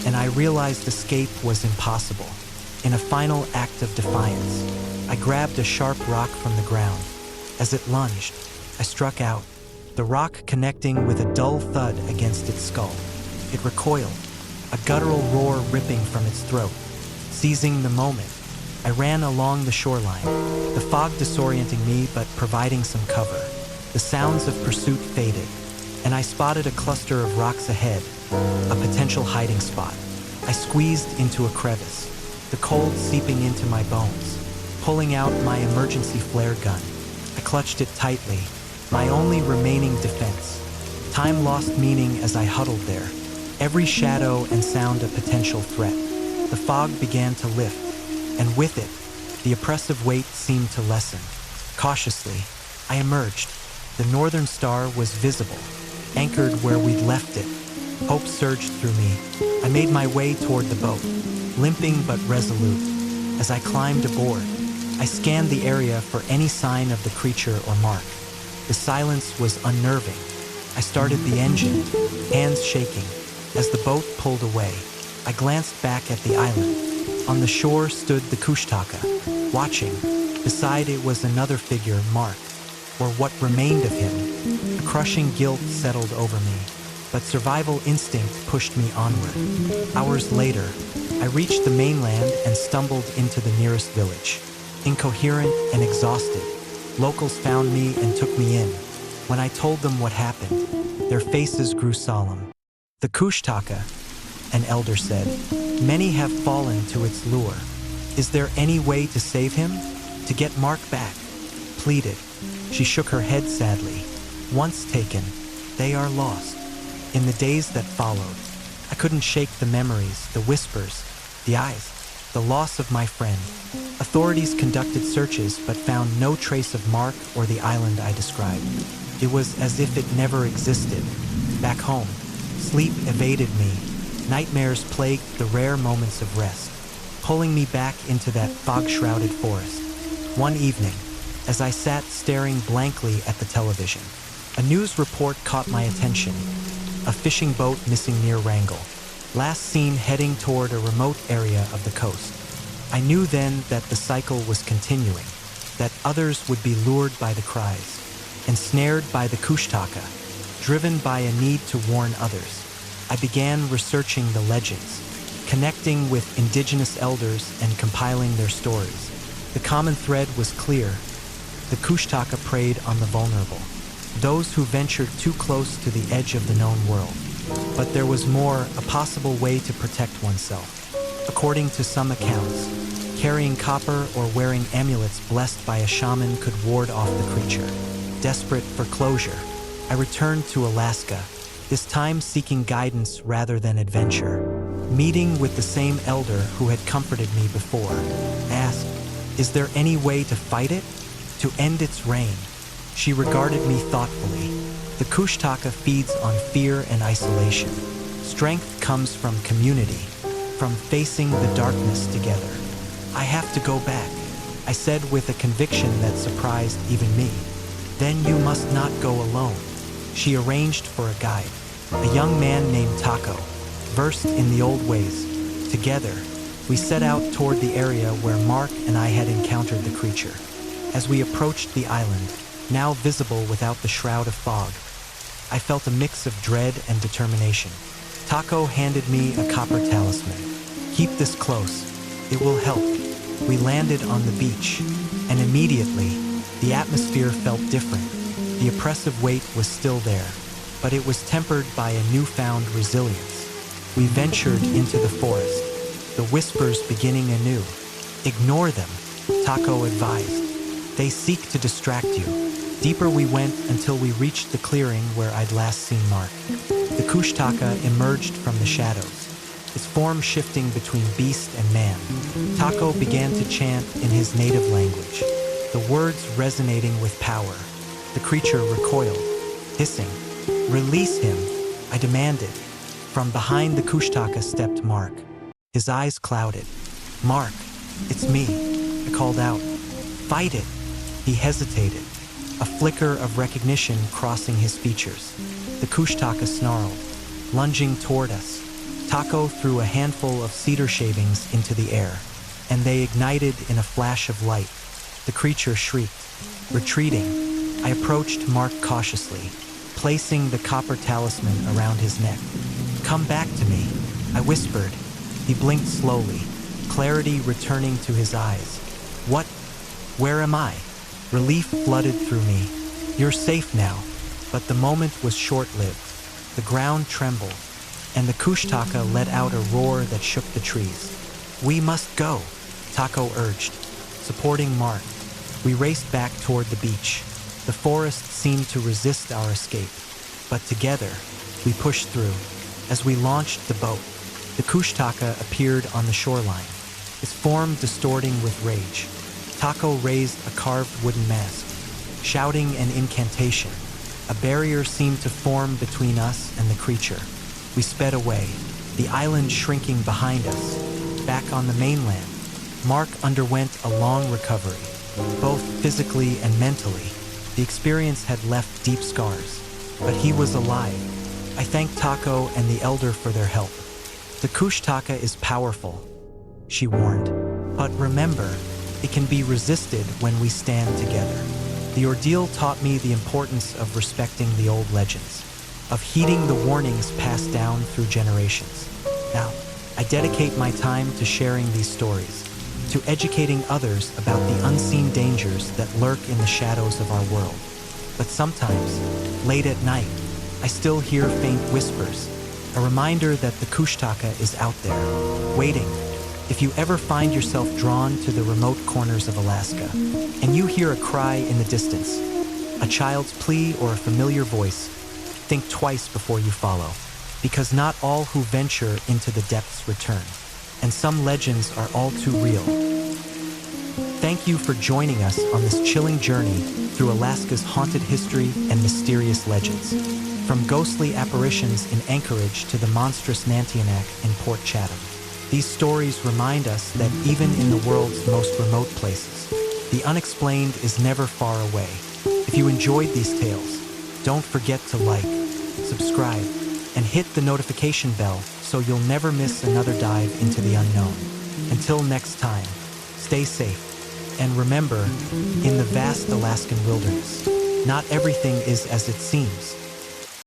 and I realized escape was impossible. In a final act of defiance, I grabbed a sharp rock from the ground. As it lunged, I struck out, the rock connecting with a dull thud against its skull. It recoiled, a guttural roar ripping from its throat. Seizing the moment, I ran along the shoreline, the fog disorienting me but providing some cover. The sounds of pursuit faded, and I spotted a cluster of rocks ahead, a potential hiding spot. I squeezed into a crevice, the cold seeping into my bones. Pulling out my emergency flare gun, I clutched it tightly, my only remaining defense. Time lost meaning as I huddled there, every shadow and sound a potential threat. The fog began to lift, and with it, the oppressive weight seemed to lessen. Cautiously, I emerged. The northern star was visible, anchored where we'd left it. Hope surged through me. I made my way toward the boat, limping but resolute. As I climbed aboard, I scanned the area for any sign of the creature or Mark. The silence was unnerving. I started the engine, hands shaking. As the boat pulled away, I glanced back at the island. On the shore stood the Kushtaka, watching. Beside it was another figure, Mark, or what remained of him. A crushing guilt settled over me, but survival instinct pushed me onward. Hours later, I reached the mainland and stumbled into the nearest village. Incoherent and exhausted, locals found me and took me in. When I told them what happened, their faces grew solemn. "The Kushtaka," an elder said, "many have fallen to its lure. Is there any way to save him? To get Mark back?" Pleaded. She shook her head sadly. "Once taken, they are lost." In the days that followed, I I couldn't shake the memories, the whispers, the eyes, the loss of my friend. Authorities conducted searches but found no trace of Mark or the island I described. It was as if it never existed. Back home, sleep evaded me. Nightmares plagued the rare moments of rest, pulling me back into that fog-shrouded forest. One evening, as I sat staring blankly at the television, a news report caught my attention. A fishing boat missing near Wrangell, last seen heading toward a remote area of the coast. I knew then that the cycle was continuing, that others would be lured by the cries, ensnared by the Kushtaka, driven by a need to warn others. I began researching the legends, connecting with indigenous elders and compiling their stories. The common thread was clear. The Kushtaka preyed on the vulnerable, those who ventured too close to the edge of the known world. But there was more, a possible way to protect oneself. According to some accounts, carrying copper or wearing amulets blessed by a shaman could ward off the creature. Desperate for closure, I returned to Alaska, this time seeking guidance rather than adventure. Meeting with the same elder who had comforted me before, I asked, "Is there any way to fight it? To end its reign?" She regarded me thoughtfully. The Kushtaka feeds on fear and isolation. Strength comes from community, from facing the darkness together. "I have to go back," I said with a conviction that surprised even me. "Then you must not go alone." She arranged for a guide, a young man named Taco, versed in the old ways. Together, we set out toward the area where Mark and I had encountered the creature. As we approached the island, now visible without the shroud of fog, I felt a mix of dread and determination. Taco handed me a copper talisman. "Keep this close. It will help." We landed on the beach, and immediately, the atmosphere felt different. The oppressive weight was still there, but it was tempered by a newfound resilience. We ventured into the forest, the whispers beginning anew. "Ignore them," Taco advised. "They seek to distract you." Deeper we went until we reached the clearing where I'd last seen Mark. The Kushtaka emerged from the shadows, its form shifting between beast and man. Taco began to chant in his native language, the words resonating with power. The creature recoiled, hissing. "Release him," I demanded. From behind the Kushtaka stepped Mark, his eyes clouded. "Mark, it's me," I called out. "Fight it." He hesitated, a flicker of recognition crossing his features. The Kushtaka snarled, lunging toward us. Taco threw a handful of cedar shavings into the air, and they ignited in a flash of light. The creature shrieked. Retreating, I approached Mark cautiously, placing the copper talisman around his neck. "Come back to me," I whispered. He blinked slowly, clarity returning to his eyes. "What? Where am I?" Relief flooded through me. "You're safe now." But the moment was short-lived. The ground trembled, and the Kushtaka let out a roar that shook the trees. "We must go," Taco urged, supporting Mark. We raced back toward the beach. The forest seemed to resist our escape, but together, we pushed through. As we launched the boat, the Kushtaka appeared on the shoreline, its form distorting with rage. Taco raised a carved wooden mask, shouting an incantation. A barrier seemed to form between us and the creature. We sped away, the island shrinking behind us. Back on the mainland, Mark underwent a long recovery, both physically and mentally. The experience had left deep scars, but he was alive. I thanked Taco and the elder for their help. "The Kushtaka is powerful," she warned, "but remember, it can be resisted when we stand together." The ordeal taught me the importance of respecting the old legends, of heeding the warnings passed down through generations. Now, I dedicate my time to sharing these stories, to educating others about the unseen dangers that lurk in the shadows of our world. But sometimes, late at night, I still hear faint whispers, a reminder that the Kushtaka is out there, waiting. If you ever find yourself drawn to the remote corners of Alaska, and you hear a cry in the distance, a child's plea or a familiar voice, think twice before you follow. because not all who venture into the depths return, and some legends are all too real. Thank you for joining us on this chilling journey through Alaska's haunted history and mysterious legends. From ghostly apparitions in Anchorage to the monstrous Nantiinaq in Port Chatham, these stories remind us that even in the world's most remote places, the unexplained is never far away. If you enjoyed these tales, don't forget to like, subscribe, and hit the notification bell so you'll never miss another dive into the unknown. Until next time, stay safe, and remember, in the vast Alaskan wilderness, not everything is as it seems.